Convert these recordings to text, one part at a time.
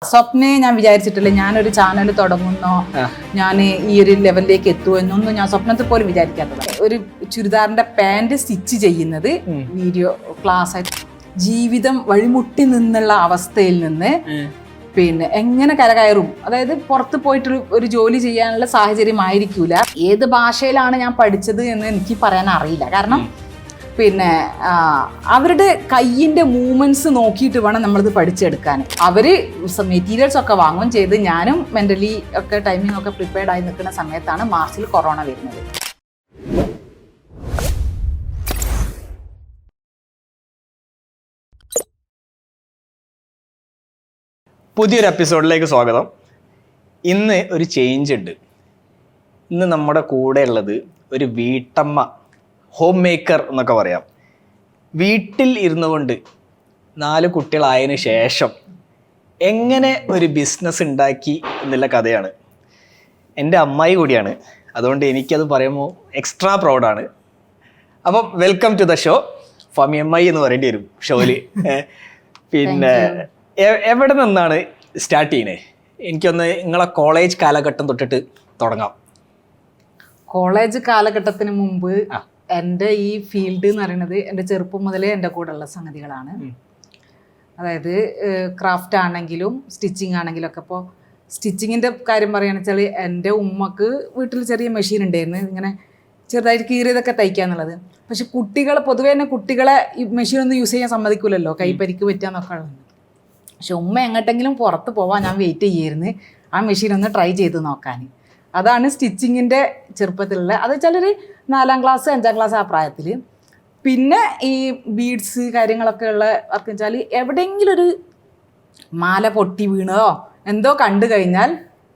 സ്വപ്നേ ഞാൻ വിചാരിച്ചിട്ടില്ല ഞാനൊരു ചാനൽ തുടങ്ങുന്നോ ഞാൻ ഈ ഒരു ലെവലിലേക്ക് എത്തുമോ എന്നൊന്നും ഞാൻ സ്വപ്നത്തിൽ പോലും വിചാരിക്കാത്തത്. ഒരു ചുരിദാറിന്റെ പാന്റ് സ്റ്റിച്ച് ചെയ്യുന്നത് വീഡിയോ ക്ലാസ് ആയിട്ട് ജീവിതം വഴിമുട്ടി നിന്നുള്ള അവസ്ഥയിൽ നിന്ന് പിന്നെ എങ്ങനെ കരകയറും, അതായത് പുറത്ത് പോയിട്ട് ഒരു ജോലി ചെയ്യാനുള്ള സാഹചര്യം ആയിരിക്കൂല. ഏത് ഭാഷയിലാണ് ഞാൻ പഠിച്ചത് എന്ന് എനിക്ക് പറയാൻ അറിയില്ല. കാരണം പിന്നെ അവരുടെ കയ്യിൻ്റെ മൂവ്മെൻറ്റ്സ് നോക്കിയിട്ട് വേണം നമ്മളിത് പഠിച്ചെടുക്കാൻ. അവർ മെറ്റീരിയൽസ് ഒക്കെ വാങ്ങുകയും ചെയ്ത് ഞാനും മെൻ്റലി ഒക്കെ ടൈമിംഗ് ഒക്കെ പ്രിപ്പയർഡ് ആയി നിൽക്കുന്ന സമയത്താണ് മാർച്ചിൽ കൊറോണ വരുന്നത്. പുതിയൊരു എപ്പിസോഡിലേക്ക് സ്വാഗതം. ഇന്ന് ഒരു ചേഞ്ച് ഉണ്ട്. ഇന്ന് നമ്മുടെ കൂടെ ഉള്ളത് ഒരു വീട്ടമ്മ, ഹോം മേക്കർ എന്നൊക്കെ പറയാം. വീട്ടിൽ ഇരുന്നു കൊണ്ട് 4 കുട്ടികളായതിനു ശേഷം എങ്ങനെ ഒരു ബിസിനസ് ഉണ്ടാക്കി എന്നുള്ള കഥയാണ്. എൻ്റെ അമ്മായി കൂടിയാണ്, അതുകൊണ്ട് എനിക്കത് പറയുമ്പോൾ എക്സ്ട്രാ പ്രൗഡാണ്. അപ്പം വെൽക്കം ടു ദ ഷോ. ഫമി അമ്മായി എന്ന് പറയേണ്ടി വരും ഷോയില്. പിന്നെ എവിടെ നിന്നാണ് സ്റ്റാർട്ട് ചെയ്യുന്നത്? എനിക്കൊന്ന് നിങ്ങളെ കോളേജ് കാലഘട്ടം തൊട്ടിട്ട് തുടങ്ങാം. കോളേജ് കാലഘട്ടത്തിന് മുമ്പ് എൻ്റെ ഈ ഫീൽഡ് എന്ന് പറയുന്നത് എൻ്റെ ചെറുപ്പം മുതലേ എൻ്റെ കൂടെ ഉള്ള സംഗതികളാണ്. അതായത് ക്രാഫ്റ്റ് ആണെങ്കിലും സ്റ്റിച്ചിങ് ആണെങ്കിലും ഒക്കെ. അപ്പോൾ സ്റ്റിച്ചിങ്ങിൻ്റെ കാര്യം പറയുകയാണെന്ന് വെച്ചാൽ എൻ്റെ ഉമ്മക്ക് വീട്ടിൽ ചെറിയ മെഷീൻ ഉണ്ടായിരുന്നു, ഇങ്ങനെ ചെറുതായിട്ട് കീറിയതൊക്കെ തയ്ക്കാന്നുള്ളത്. പക്ഷെ കുട്ടികൾ പൊതുവേ തന്നെ കുട്ടികളെ ഈ മെഷീനൊന്നും യൂസ് ചെയ്യാൻ സമ്മതിക്കില്ലല്ലോ, കൈപ്പരിക്ക് പറ്റാന്നൊക്കെ ഉള്ളത്. പക്ഷെ ഉമ്മ എങ്ങോട്ടെങ്കിലും പുറത്ത് പോവാൻ ഞാൻ വെയിറ്റ് ചെയ്യായിരുന്നു ആ മെഷീൻ ഒന്ന് ട്രൈ ചെയ്ത് നോക്കാൻ. അതാണ് സ്റ്റിച്ചിങ്ങിൻ്റെ ചെറുപ്പത്തിലുള്ള, അത് വെച്ചാൽ ഒരു 4ാം ക്ലാസ് 5ാം ക്ലാസ് ആ പ്രായത്തിൽ. പിന്നെ ഈ ബീഡ്സ് കാര്യങ്ങളൊക്കെ ഉള്ള വർക്ക് വെച്ചാൽ എവിടെയെങ്കിലും ഒരു മാല പൊട്ടി വീണതോ എന്തോ കണ്ടു കഴിഞ്ഞാൽ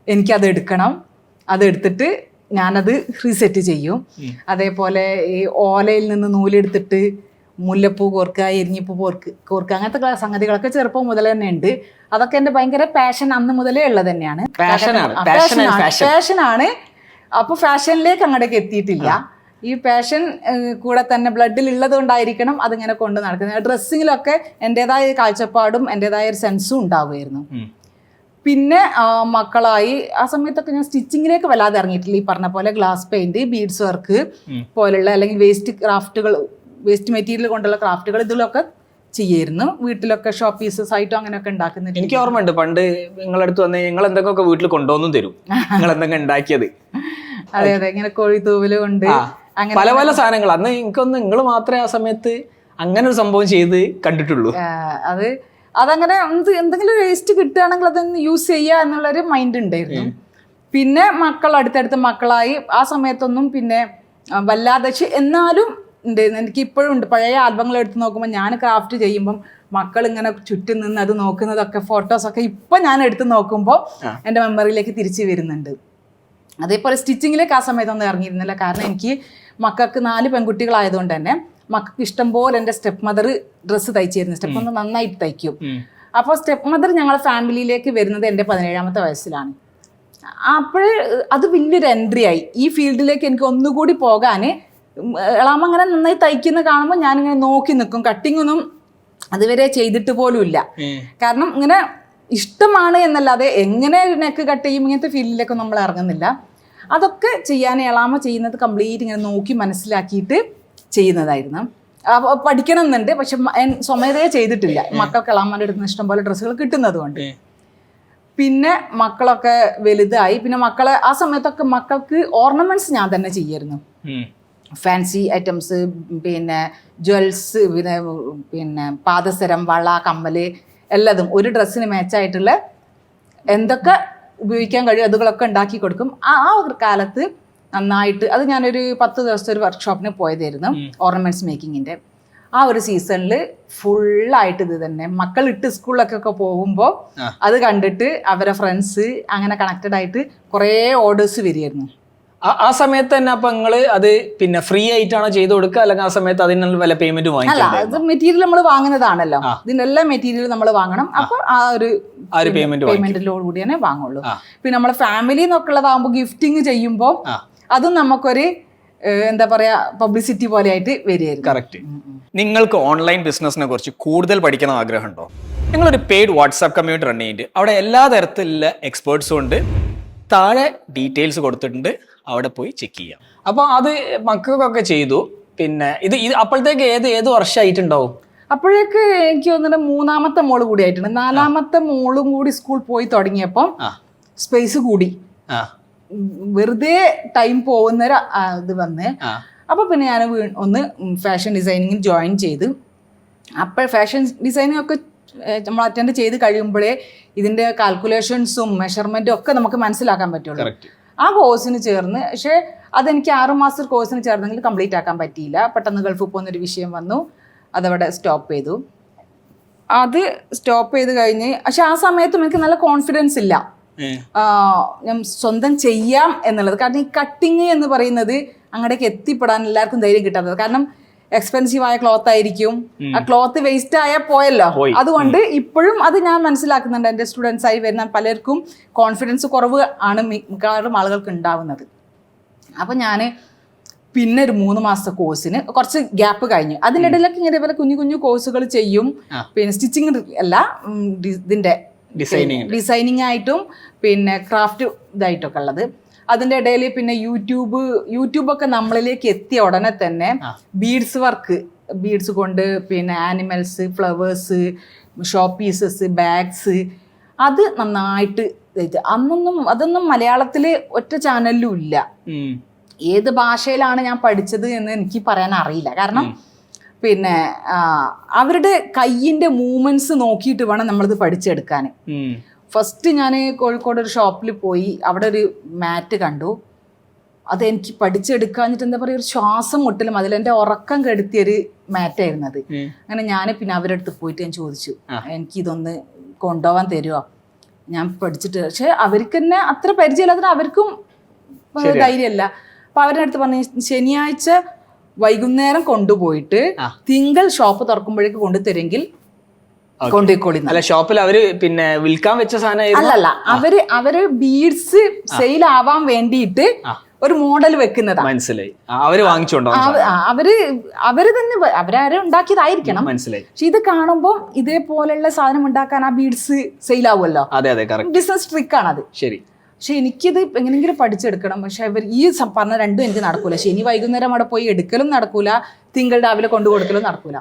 എനിക്കത് എടുക്കണം. അതെടുത്തിട്ട് ഞാനത് റീസെറ്റ് ചെയ്യും. അതേപോലെ ഈ ഓലയിൽ നിന്ന് നൂലെടുത്തിട്ട് മുല്ലപ്പൂ കോർക്കുക, എരിഞ്ഞിപ്പൂ കോർക്കുക, അങ്ങനത്തെ സംഗതികളൊക്കെ ചെറുപ്പം മുതൽ തന്നെ ഉണ്ട്. അതൊക്കെ എൻ്റെ ഭയങ്കര പാഷൻ അന്ന് മുതലേ ഉള്ളത് തന്നെയാണ്. പാഷനാണ്. അപ്പോൾ ഫാഷനിലേക്ക് അങ്ങോട്ടേക്ക് എത്തിയിട്ടില്ല. ഈ പാഷൻ കൂടെ തന്നെ ബ്ലഡിൽ ഉള്ളത് കൊണ്ടായിരിക്കണം അതിങ്ങനെ കൊണ്ട് നടക്കുന്നത്. ഡ്രസ്സിങ്ങിലൊക്കെ എൻ്റെതായ കാഴ്ചപ്പാടും എൻ്റെതായ ഒരു സെൻസും ഉണ്ടാവുമായിരുന്നു. പിന്നെ മക്കളായി ആ സമയത്തൊക്കെ ഞാൻ സ്റ്റിച്ചിങ്ങിലേക്ക് വല്ലാതെ ഇറങ്ങിയിട്ടില്ല. ഈ പറഞ്ഞ പോലെ ഗ്ലാസ് പെയിന്റ്, ബീഡ്സ് വർക്ക് പോലുള്ള അല്ലെങ്കിൽ വേസ്റ്റ് മെറ്റീരിയൽ കൊണ്ടുള്ള ക്രാഫ്റ്റുകൾ ഇതിലൊക്കെ ചെയ്യായിരുന്നു. വീട്ടിലൊക്കെ ഷോപ്പ് പീസസ് ആയിട്ടും അങ്ങനെയൊക്കെ ഉണ്ടാക്കുന്നുണ്ട്. എനിക്ക് ഓർമ്മയുണ്ട്, പണ്ട് നിങ്ങളടുത്ത് വന്ന് നിങ്ങൾ എന്തൊക്കെ വീട്ടിൽ കൊണ്ടുവന്നും തരും, നിങ്ങൾ എന്തൊക്കെ ഉണ്ടാക്കിയത്. അതെ അതെ, ഇങ്ങനെ കോഴിത്തൂവല് കൊണ്ട് അങ്ങനെ പല പല സാധനങ്ങൾ. അന്ന് എനിക്കൊന്ന് നിങ്ങൾ മാത്രമേ ആ സമയത്ത് അങ്ങനെ ഒരു സംഭവം ചെയ്ത് കണ്ടിട്ടുള്ളൂ. അതങ്ങനെ എന്തെങ്കിലും വേസ്റ്റ് കിട്ടുകയാണെങ്കിൽ അതൊന്ന് യൂസ് ചെയ്യുക എന്നുള്ളൊരു മൈൻഡ് ഉണ്ടായിരുന്നു. പിന്നെ മക്കൾ അടുത്തടുത്ത് മക്കളായി ആ സമയത്തൊന്നും പിന്നെ വല്ലാതെ, എന്നാലും എനിക്ക് ഇപ്പോഴും ഉണ്ട്. പഴയ ആൽബങ്ങൾ എടുത്ത് നോക്കുമ്പോൾ ഞാൻ ക്രാഫ്റ്റ് ചെയ്യുമ്പം മക്കൾ ഇങ്ങനെ ചുറ്റും നിന്ന് അത് നോക്കുന്നതൊക്കെ ഫോട്ടോസൊക്കെ ഇപ്പം ഞാൻ എടുത്ത് നോക്കുമ്പോൾ എൻ്റെ മെമ്മറിയിലേക്ക് തിരിച്ചു വരുന്നുണ്ട്. അതേപോലെ സ്റ്റിച്ചിങ്ങിലേക്ക് ആ സമയത്തൊന്നും ഇറങ്ങിയിരുന്നില്ല. കാരണം എനിക്ക് മക്കൾക്ക് 4 പെൺകുട്ടികളായതുകൊണ്ട് തന്നെ മക്കൾക്ക് ഇഷ്ടംപോലെ എൻ്റെ സ്റ്റെപ്പ് മദർ ഡ്രസ്സ് തയ്ച്ചിരുന്നു. സ്റ്റെപ്പ് മദർ നന്നായിട്ട് തയ്ക്കും. അപ്പോൾ സ്റ്റെപ്പ് മദർ ഞങ്ങളെ ഫാമിലിയിലേക്ക് വരുന്നത് എൻ്റെ 17ാമത്തെ വയസ്സിലാണ്. അപ്പോൾ അത് വലിയൊരു എൻട്രി ആയി. ഈ ഫീൽഡിലേക്ക് എനിക്ക് ഒന്നുകൂടി പോകാൻ എളാമ അങ്ങനെ നന്നായി തയ്ക്കുന്ന കാണുമ്പോൾ ഞാനിങ്ങനെ നോക്കി നിൽക്കും. കട്ടിങ്ങൊന്നും അതുവരെ ചെയ്തിട്ട് പോലും ഇല്ല. കാരണം ഇങ്ങനെ ഇഷ്ടമാണ് എന്നല്ലാതെ എങ്ങനെ നെക്ക് കട്ട് ചെയ്യും ഇങ്ങനത്തെ ഫീൽഡിലേക്കൊന്നും നമ്മൾ ഇറങ്ങുന്നില്ല. അതൊക്കെ ചെയ്യാൻ എളാമ ചെയ്യുന്നത് കംപ്ലീറ്റ് ഇങ്ങനെ നോക്കി മനസ്സിലാക്കിയിട്ട് ചെയ്യുന്നതായിരുന്നു. പഠിക്കണം എന്നുണ്ട്, പക്ഷെ സ്വമേധയെ ചെയ്തിട്ടില്ല. മക്കൾക്ക് എളാമാൻ്റെ അടുത്ത് നിന്ന് ഇഷ്ടംപോലെ ഡ്രസ്സുകൾ കിട്ടുന്നത് കൊണ്ട്. പിന്നെ മക്കളൊക്കെ വലുതായി. പിന്നെ മക്കളെ ആ സമയത്തൊക്കെ മക്കൾക്ക് ഓർണമെന്റ്സ് ഞാൻ തന്നെ ചെയ്യായിരുന്നു. ഫാൻസി ഐറ്റംസ്, പിന്നെ ജ്വൽസ്, പിന്നെ പാദസരം, വള, കമ്മല്, എല്ലാതും ഒരു ഡ്രസ്സിന് മാച്ചായിട്ടുള്ള എന്തൊക്കെ ഉപയോഗിക്കാൻ കഴിയും അതുകളൊക്കെ ഉണ്ടാക്കി കൊടുക്കും. ആ ഒരു കാലത്ത് നന്നായിട്ട് അത് ഞാനൊരു 10 ദിവസത്തെ ഒരു വർക്ക്ഷോപ്പിന് പോയതായിരുന്നു, ഓർണമെന്റ്സ് മേക്കിങ്ങിൻ്റെ. ആ ഒരു സീസണിൽ ഫുള്ളായിട്ട് ഇത് തന്നെ. മക്കൾ ഇട്ട് സ്കൂളിലൊക്കെ പോകുമ്പോൾ അത് കണ്ടിട്ട് അവരെ ഫ്രണ്ട്സ് അങ്ങനെ കണക്റ്റഡ് ആയിട്ട് കുറേ ഓർഡേഴ്സ് വരികയായിരുന്നു. ആ സമയത്ത് തന്നെ അപ്പൊ നിങ്ങള് അത് പിന്നെ ഫ്രീ ആയിട്ടാണോ ചെയ്ത് കൊടുക്കുക, അല്ലെങ്കിൽ ആ സമയത്ത് അതിനുള്ള വല്ല പേയ്മെന്റ് അല്ല, അത് മെറ്റീരിയൽ നമ്മൾ വാങ്ങുന്നതാണല്ലോ. ഇതിന്റെ എല്ലാ മെറ്റീരിയലും നമ്മൾ വാങ്ങണം. അപ്പൊ ആ ഒരു പേയ്മെന്റിലോട് കൂടി തന്നെ വാങ്ങുള്ളൂ. പിന്നെ നമ്മളെ ഫാമിലി എന്നൊക്കെ ഉള്ളതാകുമ്പോൾ ഗിഫ്റ്റിങ് ചെയ്യുമ്പോൾ അതും നമുക്കൊരു എന്താ പറയാ പബ്ലിസിറ്റി പോലെ ആയിട്ട് വരികയായിരുന്നു. കറക്റ്റ്. നിങ്ങൾക്ക് ഓൺലൈൻ ബിസിനസിനെ കുറിച്ച് കൂടുതൽ പഠിക്കണം ആഗ്രഹമുണ്ടോ? നിങ്ങളൊരു പെയ്ഡ് വാട്സാപ്പ് കമ്മ്യൂണിറ്റി റൺ ചെയ്യുന്നുണ്ട്. അവിടെ എല്ലാ തരത്തിലുള്ള എക്സ്പേർട്സും ഉണ്ട്. താഴെ ഡീറ്റെയിൽസ് കൊടുത്തിട്ടുണ്ട്, അവിടെ പോയി ചെക്ക് ചെയ്യാം. അപ്പോൾ അത് മക്കൾക്കൊക്കെ ചെയ്തു. പിന്നെ ഇത് അപ്പോഴത്തേക്ക് ഏത് വർഷമായിട്ടുണ്ടാവും? അപ്പോഴേക്ക് എനിക്ക് തോന്നുന്നു 3ാമത്തെ മോള് കൂടി ആയിട്ടുണ്ട്. 4ാമത്തെ മോളും കൂടി സ്കൂൾ പോയി തുടങ്ങിയപ്പം സ്പേസ് കൂടി, വെറുതെ ടൈം പോകുന്നൊരു ഇത് വന്ന്. അപ്പൊ പിന്നെ ഞാൻ ഒന്ന് ഫാഷൻ ഡിസൈനിങ്ങിന് ജോയിൻ ചെയ്ത്. അപ്പോൾ ഫാഷൻ ഡിസൈനിങ് ഒക്കെ നമ്മൾ അറ്റൻഡ് ചെയ്ത് കഴിയുമ്പോഴേ ഇതിന്റെ കാൽക്കുലേഷൻസും മെഷർമെന്റും ഒക്കെ നമുക്ക് മനസ്സിലാക്കാൻ പറ്റുള്ളൂ. ആ കോഴ്സിന് ചേർന്ന്, പക്ഷേ അതെനിക്ക് 6 മാസത്തെ കോഴ്സിന് ചേർന്നെങ്കിൽ കംപ്ലീറ്റ് ആക്കാൻ പറ്റിയില്ല. പെട്ടെന്ന് ഗൾഫിൽ പോകുന്നൊരു വിഷയം വന്നു, അതവിടെ സ്റ്റോപ്പ് ചെയ്തു. അത് സ്റ്റോപ്പ് ചെയ്ത് കഴിഞ്ഞ്, പക്ഷെ ആ സമയത്തും എനിക്ക് നല്ല കോൺഫിഡൻസ് ഇല്ല ഞാൻ സ്വന്തം ചെയ്യാം എന്നുള്ളത്. കാരണം ഈ കട്ടിങ് എന്ന് പറയുന്നത് അങ്ങടേക്ക് എത്തിപ്പെടാൻ എല്ലാവർക്കും ധൈര്യം കിട്ടാത്തത്. കാരണം എക്സ്പെൻസീവ് ആയ ക്ലോത്ത് ആയിരിക്കും, ആ ക്ലോത്ത് വേസ്റ്റ് ആയാൽ പോയല്ലോ. അതുകൊണ്ട് ഇപ്പോഴും അത് ഞാൻ മനസ്സിലാക്കുന്നുണ്ട്. എൻ്റെ സ്റ്റുഡൻസ് ആയി വരുന്ന പലർക്കും കോൺഫിഡൻസ് കുറവ് ആണ് മിക്കവാറും ആളുകൾക്ക് ഉണ്ടാവുന്നത്. അപ്പം ഞാൻ പിന്നെ ഒരു 3 മാസത്തെ കോഴ്സിന് കുറച്ച് ഗ്യാപ്പ് കഴിഞ്ഞു. അതിനിടയിലൊക്കെ ഇങ്ങനെ ഇതുപോലെ കുഞ്ഞു കുഞ്ഞു കോഴ്സുകൾ ചെയ്യും. പിന്നെ സ്റ്റിച്ചിങ് അല്ല, ഇതിന്റെ ഡിസൈനിങ് ആയിട്ടും പിന്നെ ക്രാഫ്റ്റ് ഇതായിട്ടൊക്കെ ഉള്ളത്. അതിന്റെ ഇടയിൽ പിന്നെ യൂട്യൂബൊക്കെ നമ്മളിലേക്ക് എത്തിയ ഉടനെ തന്നെ ബീഡ്സ് കൊണ്ട് പിന്നെ animals, flowers, show pieces, bags, അത് നന്നായിട്ട് അതൊന്നും മലയാളത്തില് ഒറ്റ ചാനലിലും ഇല്ല. ഏത് ഭാഷയിലാണ് ഞാൻ പഠിച്ചത് എന്ന് എനിക്ക് പറയാൻ അറിയില്ല. കാരണം പിന്നെ അവരുടെ കയ്യിന്റെ മൂവ്മെന്റ്സ് നോക്കിയിട്ട് വേണം നമ്മളിത് പഠിച്ചെടുക്കാൻ. ഫസ്റ്റ് ഞാൻ കോഴിക്കോട് ഒരു ഷോപ്പിൽ പോയി, അവിടെ ഒരു മാറ്റ് കണ്ടു. അതെനിക്ക് പഠിച്ചെടുക്കാഞ്ഞിട്ട് എന്താ പറയുക, ഒരു ശ്വാസം മുട്ടലും അതിലെൻ്റെ ഉറക്കം കെടുത്തിയൊരു മാറ്റായിരുന്നു അത്. അങ്ങനെ ഞാൻ പിന്നെ അവരുടെ അടുത്ത് പോയിട്ട് ഞാൻ ചോദിച്ചു, എനിക്കിതൊന്ന് കൊണ്ടുപോകാൻ തരുമോ, ഞാൻ പഠിച്ചിട്ട്. പക്ഷെ അവർക്ക് തന്നെ അത്ര പരിചയമില്ലാത്ത അവർക്കും ധൈര്യമല്ല. അപ്പൊ അവരുടെ അടുത്ത് പറഞ്ഞു, ശനിയാഴ്ച വൈകുന്നേരം കൊണ്ടുപോയിട്ട് തിങ്കൾ ഷോപ്പ് തുറക്കുമ്പോഴേക്ക് കൊണ്ടുതരെങ്കിൽ കൊണ്ടുപോയിക്കോളി. അല്ല, ഷോപ്പിൽ അവര് പിന്നെ വിൽക്കാൻ വെച്ച സാധനം അല്ലല്ല, അവര് ബീഡ്സ് സെയിൽ ആവാൻ വേണ്ടിയിട്ട് ഒരു മോഡൽ വെക്കുന്നതാ. മനസ്സിലായി. അവര് വാങ്ങിച്ചോണ്ടോ? അവര് തന്നെ അവരാരും ഉണ്ടാക്കിയതായിരിക്കണം. മനസ്സിലായി. പക്ഷെ ഇത് കാണുമ്പോൾ ഇതേപോലെയുള്ള സാധനം ഉണ്ടാക്കാൻ ആ ബീഡ്സ് സെയിൽ ആവുമല്ലോ. ബിസിനസ് ട്രിക്ക് ആണത്. ശരി. പക്ഷെ എനിക്കിത് എങ്ങനെയെങ്കിലും പഠിച്ചെടുക്കണം. പക്ഷെ അവർ ഈ പറഞ്ഞ രണ്ടും എനിക്ക് നടക്കൂല. ശനി വൈകുന്നേരം അവിടെ പോയി എടുക്കലും നടക്കൂല, തിങ്കൾ രാവിലെ കൊണ്ടു കൊടുക്കലും നടക്കൂല.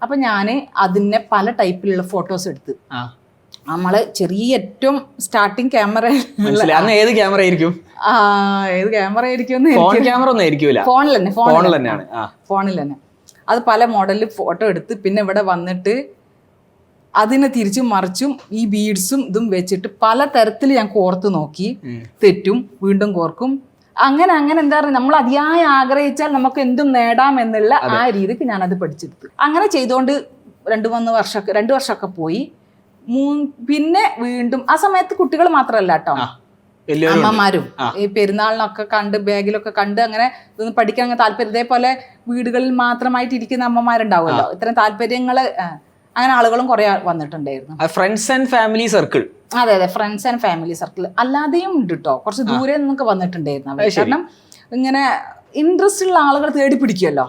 അപ്പൊ ഞാൻ അതിനെ പല ടൈപ്പിലുള്ള ഫോട്ടോസ് എടുത്ത്, നമ്മള് ചെറിയ ഏറ്റവും സ്റ്റാർട്ടിങ് ക്യാമറ, ഏത് ക്യാമറ ആയിരിക്കും? ഏത് ക്യാമറ ആയിരിക്കും? ഫോണിൽ തന്നെ അത് പല മോഡലിൽ ഫോട്ടോ എടുത്ത്, പിന്നെ ഇവിടെ വന്നിട്ട് അതിനെ തിരിച്ചും മറിച്ചും ഈ ബീഡ്സും ഇതും വെച്ചിട്ട് പല തരത്തിൽ ഞാൻ കോർത്ത് നോക്കി, തെറ്റും വീണ്ടും കോർക്കും. അങ്ങനെ എന്താ പറയുക, നമ്മൾ അതിയായി ആഗ്രഹിച്ചാൽ നമുക്ക് എന്തും നേടാം എന്നുള്ള ആ രീതിക്ക് ഞാനത് പഠിച്ചെടുത്തു. അങ്ങനെ ചെയ്തുകൊണ്ട് 2 വർഷമൊക്കെ പോയി. പിന്നെ വീണ്ടും ആ സമയത്ത് കുട്ടികൾ മാത്രമല്ല കേട്ടോ, അമ്മമാരും ഈ പെരുന്നാളിനൊക്കെ കണ്ട് ബാഗിലൊക്കെ കണ്ട് അങ്ങനെ ഇതൊന്നും പഠിക്കാൻ താല്പര്യം, ഇതേപോലെ വീടുകളിൽ മാത്രമായിട്ട് ഇരിക്കുന്ന അമ്മമാരുണ്ടാവുമല്ലോ, ഇത്തരം താല്പര്യങ്ങള്, അങ്ങനെ ആളുകളും കുറെ വന്നിട്ടുണ്ടായിരുന്നു. Friends and family circle. അതെ, ഫ്രണ്ട്സ് ആൻഡ് ഫാമിലി സർക്കിൾ അല്ലാതെയും ഉണ്ട് കേട്ടോ, കുറച്ച് ദൂരെ നിന്നൊക്കെ വന്നിട്ടുണ്ടായിരുന്നു. കാരണം ഇങ്ങനെ ഇൻട്രസ്റ്റ് ഉള്ള ആളുകൾ തേടി പിടിക്കുമല്ലോ,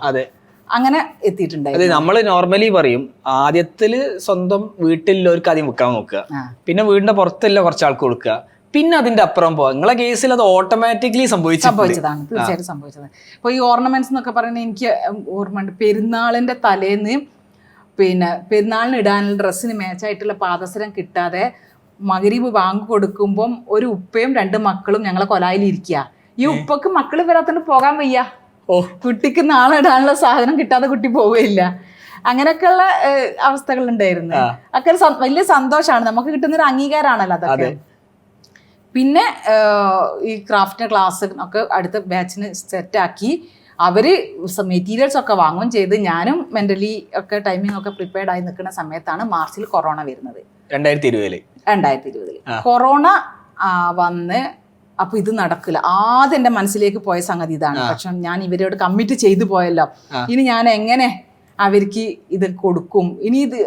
അങ്ങനെ എത്തിയിട്ടുണ്ടായിരുന്നു. നമ്മള് നോർമലി പറയും, ആദ്യത്തില് സ്വന്തം വീട്ടിലുള്ളവർക്ക് ആദ്യം വിൽക്കാൻ നോക്കുക, പിന്നെ വീടിന്റെ പുറത്തുള്ള കുറച്ച് ആൾക്ക് കൊടുക്കുക, പിന്നെ അതിന്റെ അപ്പുറം പോവാ. നിങ്ങളെ കേസിൽ അത് ഓട്ടോമാറ്റിക്കലി സംഭവിച്ചതാണ്, തീർച്ചയായിട്ടും സംഭവിച്ചത്. ഇപ്പൊ ഈ ഓർണമെന്റ്സ് എന്നൊക്കെ പറയുന്നത് എനിക്ക് ഓർമ്മയുണ്ട്. പെരുന്നാളിന്റെ തലേന്ന് പിന്നെ പെരുന്നാളിന് ഇടാനുള്ള ഡ്രസ്സിന് മാച്ചായിട്ടുള്ള പാദസരം കിട്ടാതെ മഗ്‌രിബ് വാങ്ങി കൊടുക്കുമ്പം ഒരു ഉപ്പയും 2 മക്കളും ഞങ്ങളെ കൊലായിലിരിക്കുക. ഈ ഉപ്പക്ക് മക്കള് വരാത്തോണ്ട് പോകാൻ വയ്യ, കുട്ടിക്ക് നാളെ ഇടാനുള്ള സാധനം കിട്ടാതെ കുട്ടി പോവുകയില്ല. അങ്ങനെയൊക്കെയുള്ള അവസ്ഥകൾ ഉണ്ടായിരുന്നു. ഒക്കെ വലിയ സന്തോഷമാണ്, നമുക്ക് കിട്ടുന്നൊരു അംഗീകാരമാണല്ലോ അതൊക്കെ. പിന്നെ ഈ ക്രാഫ്റ്റ് ക്ലാസ് ഒക്കെ അടുത്ത ബാച്ചിന് സെറ്റാക്കി അവര് മെറ്റീരിയൽസ് ഒക്കെ വാങ്ങുകയും ചെയ്ത്, ഞാനും മെന്റലി ഒക്കെ ടൈമിംഗ് ഒക്കെ പ്രിപ്പയർഡ് ആയി നിൽക്കുന്ന സമയത്താണ് മാർച്ചിൽ കൊറോണ വരുന്നത്. 2020 കൊറോണ വന്ന്. അപ്പൊ ഇത് നടക്കില്ല. ആദ്യം എൻ്റെ മനസ്സിലേക്ക് പോയ സംഗതി ഇതാണ്. പക്ഷെ ഞാൻ ഇവരോട് കമ്മിറ്റ് ചെയ്തു പോയല്ലോ, ഇനി ഞാൻ എങ്ങനെ അവർക്ക് ഇത് കൊടുക്കും? ഇനി ഇത്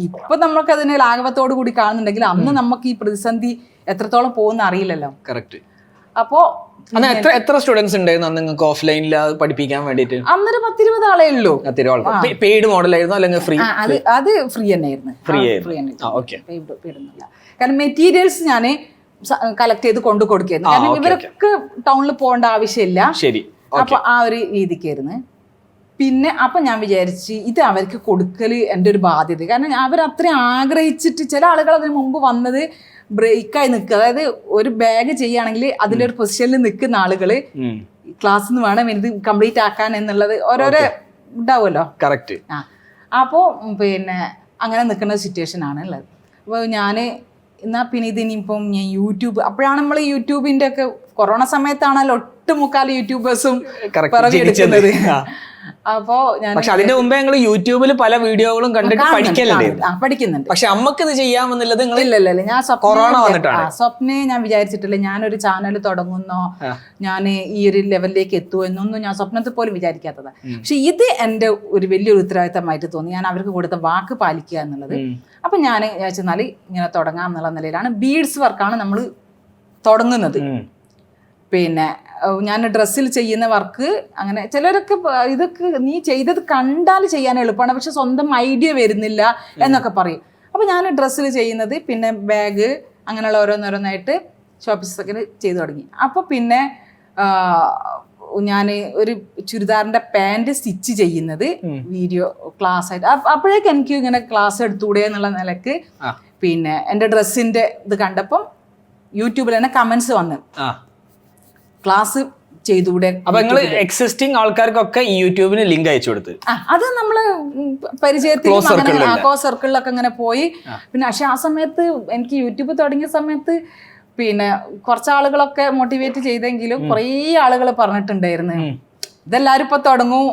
ഇപ്പൊ നമുക്ക് അതിനെ ലാഘവത്തോടു കൂടി കാണുന്നുണ്ടെങ്കിൽ അന്ന് നമുക്ക് ഈ പ്രതിസന്ധി എത്രത്തോളം പോകുന്ന അറിയില്ലല്ലോ. കറക്റ്റ്. അപ്പോ അന്ന് എത്ര സ്റ്റുഡൻസ് ഉണ്ടായിരുന്നു നിങ്ങൾക്ക് ഓഫ്ലൈനിൽ പഠിപ്പിക്കാൻ വേണ്ടിട്ട്? അന്നൊരു 10-20 ആളേ ഉള്ളൂ. പെയ്ഡ് മോഡൽ ആയിരുന്നു അല്ലെങ്കിൽ ഫ്രീ? അത് ഫ്രീ തന്നെയായിരുന്നു. ഫ്രീ കാരണം മെറ്റീരിയൽസ് ഞാൻ കളക്ട് ചെയ്ത് കൊണ്ടു കൊടുക്കായിരുന്നു. കാരണം ഇവരൊക്കെ ടൗണിൽ പോകേണ്ട ആവശ്യമില്ല. ശരി. അപ്പൊ ആ ഒരു രീതിക്കായിരുന്നു. പിന്നെ അപ്പൊ ഞാൻ വിചാരിച്ച് ഇത് അവർക്ക് കൊടുക്കല് എൻ്റെ ഒരു ബാധ്യത. കാരണം അവർ അത്രയും ആഗ്രഹിച്ചിട്ട്, ചില ആളുകൾ അതിന് മുമ്പ് വന്നത് ബ്രേക്കായി നിൽക്കുക, അതായത് ഒരു ബാഗ് ചെയ്യുകയാണെങ്കിൽ അതിലൊരു പൊസിഷനിൽ നിൽക്കുന്ന ആളുകള് ക്ലാസ്സിൽ നിന്ന് വേണം ഇത് കംപ്ലീറ്റ് ആക്കാൻ എന്നുള്ളത് ഓരോരോ ഉണ്ടാവുമല്ലോ. കറക്റ്റ്. അപ്പോൾ പിന്നെ അങ്ങനെ നിൽക്കുന്ന സിറ്റുവേഷൻ ആണ് ഉള്ളത്. അപ്പോൾ ഞാൻ എന്നാ പിന്നെ ഇതിനിപ്പം ഞാൻ യൂട്യൂബ്, അപ്പോഴാണ് നമ്മൾ യൂട്യൂബിന്റെ ഒക്കെ കൊറോണ സമയത്താണല്ലോ ഒട്ടുമുക്കാൽ യൂട്യൂബേഴ്സും പിറവിയെടുക്കുന്നത്. അപ്പോ ഞാൻ അതിന്റെ മുമ്പേ ഞങ്ങൾ യൂട്യൂബിൽ പല വീഡിയോകളും കണ്ടിട്ട് പഠിക്കുന്നുണ്ട്. പക്ഷെ അമ്മക്ക് ഇത് ചെയ്യാമെന്നുള്ളത് ഇല്ല. ഞാൻ കൊറോണ വന്നിട്ടാണ് സ്വപ്നെ ഞാൻ വിചാരിച്ചിട്ടില്ല ഞാനൊരു ചാനൽ തുടങ്ങുന്നോ, ഞാൻ ഈ ഒരു ലെവലിലേക്ക് എത്തുമോ എന്നൊന്നും ഞാൻ സ്വപ്നത്തിൽ പോലും വിചാരിക്കാത്തത്. പക്ഷെ ഇത് എൻ്റെ ഒരു വലിയൊരു ഉത്തരവാദിത്തമായിട്ട് തോന്നി, ഞാൻ അവർക്ക് കൊടുത്ത വാക്ക് പാലിക്കുക എന്നുള്ളത്. അപ്പൊ ഞാൻ വിചാരിച്ചെന്നാൽ ഇങ്ങനെ തുടങ്ങാം എന്നുള്ള നിലയിലാണ് ബീഡ്സ് വർക്കാണ് നമ്മൾ തുടങ്ങുന്നത്. പിന്നെ ഞാൻ ഡ്രസ്സിൽ ചെയ്യുന്ന വർക്ക്, അങ്ങനെ ചിലരൊക്കെ ഇതൊക്കെ നീ ചെയ്തത് കണ്ടാൽ ചെയ്യാൻ എളുപ്പമാണ്, പക്ഷെ സ്വന്തം ഐഡിയ വരുന്നില്ല എന്നൊക്കെ പറയും. അപ്പോൾ ഞാൻ ഡ്രസ്സിൽ ചെയ്യുന്നത്, പിന്നെ ബാഗ്, അങ്ങനെയുള്ള ഓരോന്നോരോന്നായിട്ട് ഷോപ്പിസൊക്കെ ചെയ്തു തുടങ്ങി. അപ്പോൾ പിന്നെ ഞാൻ ഒരു ചുരിദാറിൻ്റെ പാൻറ് സ്റ്റിച്ച് ചെയ്യുന്നത് വീഡിയോ ക്ലാസ് ആയിട്ട്, അപ്പോഴേക്കും എനിക്ക് ഇങ്ങനെ ക്ലാസ് എടുത്തുകൂടെ എന്നുള്ള നിലക്ക് പിന്നെ എൻ്റെ ഡ്രസ്സിൻ്റെ ഇത് കണ്ടപ്പം യൂട്യൂബിൽ തന്നെ കമൻസ് വന്ന് ക്ലാസ് ചെയ്തുകൂടെ. അപ്പൊ നിങ്ങൾ എക്സിസ്റ്റിംഗ് ആൾക്കാർക്കൊക്കെ ഈ യൂട്യൂബിന് ലിങ്ക് അയച്ചു കൊടുത്ത് അത് നമ്മള് പരിചയത്തിൽ ക്ലോസ് സർക്കിളിലൊക്കെ അങ്ങനെ പോയി. പിന്നെ പക്ഷെ ആ സമയത്ത് എനിക്ക് യൂട്യൂബ് തുടങ്ങിയ സമയത്ത് പിന്നെ കുറച്ച് ആളുകളൊക്കെ മോട്ടിവേറ്റ് ചെയ്തെങ്കിലും കുറേ ആളുകൾ പറഞ്ഞിട്ടുണ്ടായിരുന്നു ഇതെല്ലാരും ഇപ്പൊ തുടങ്ങും,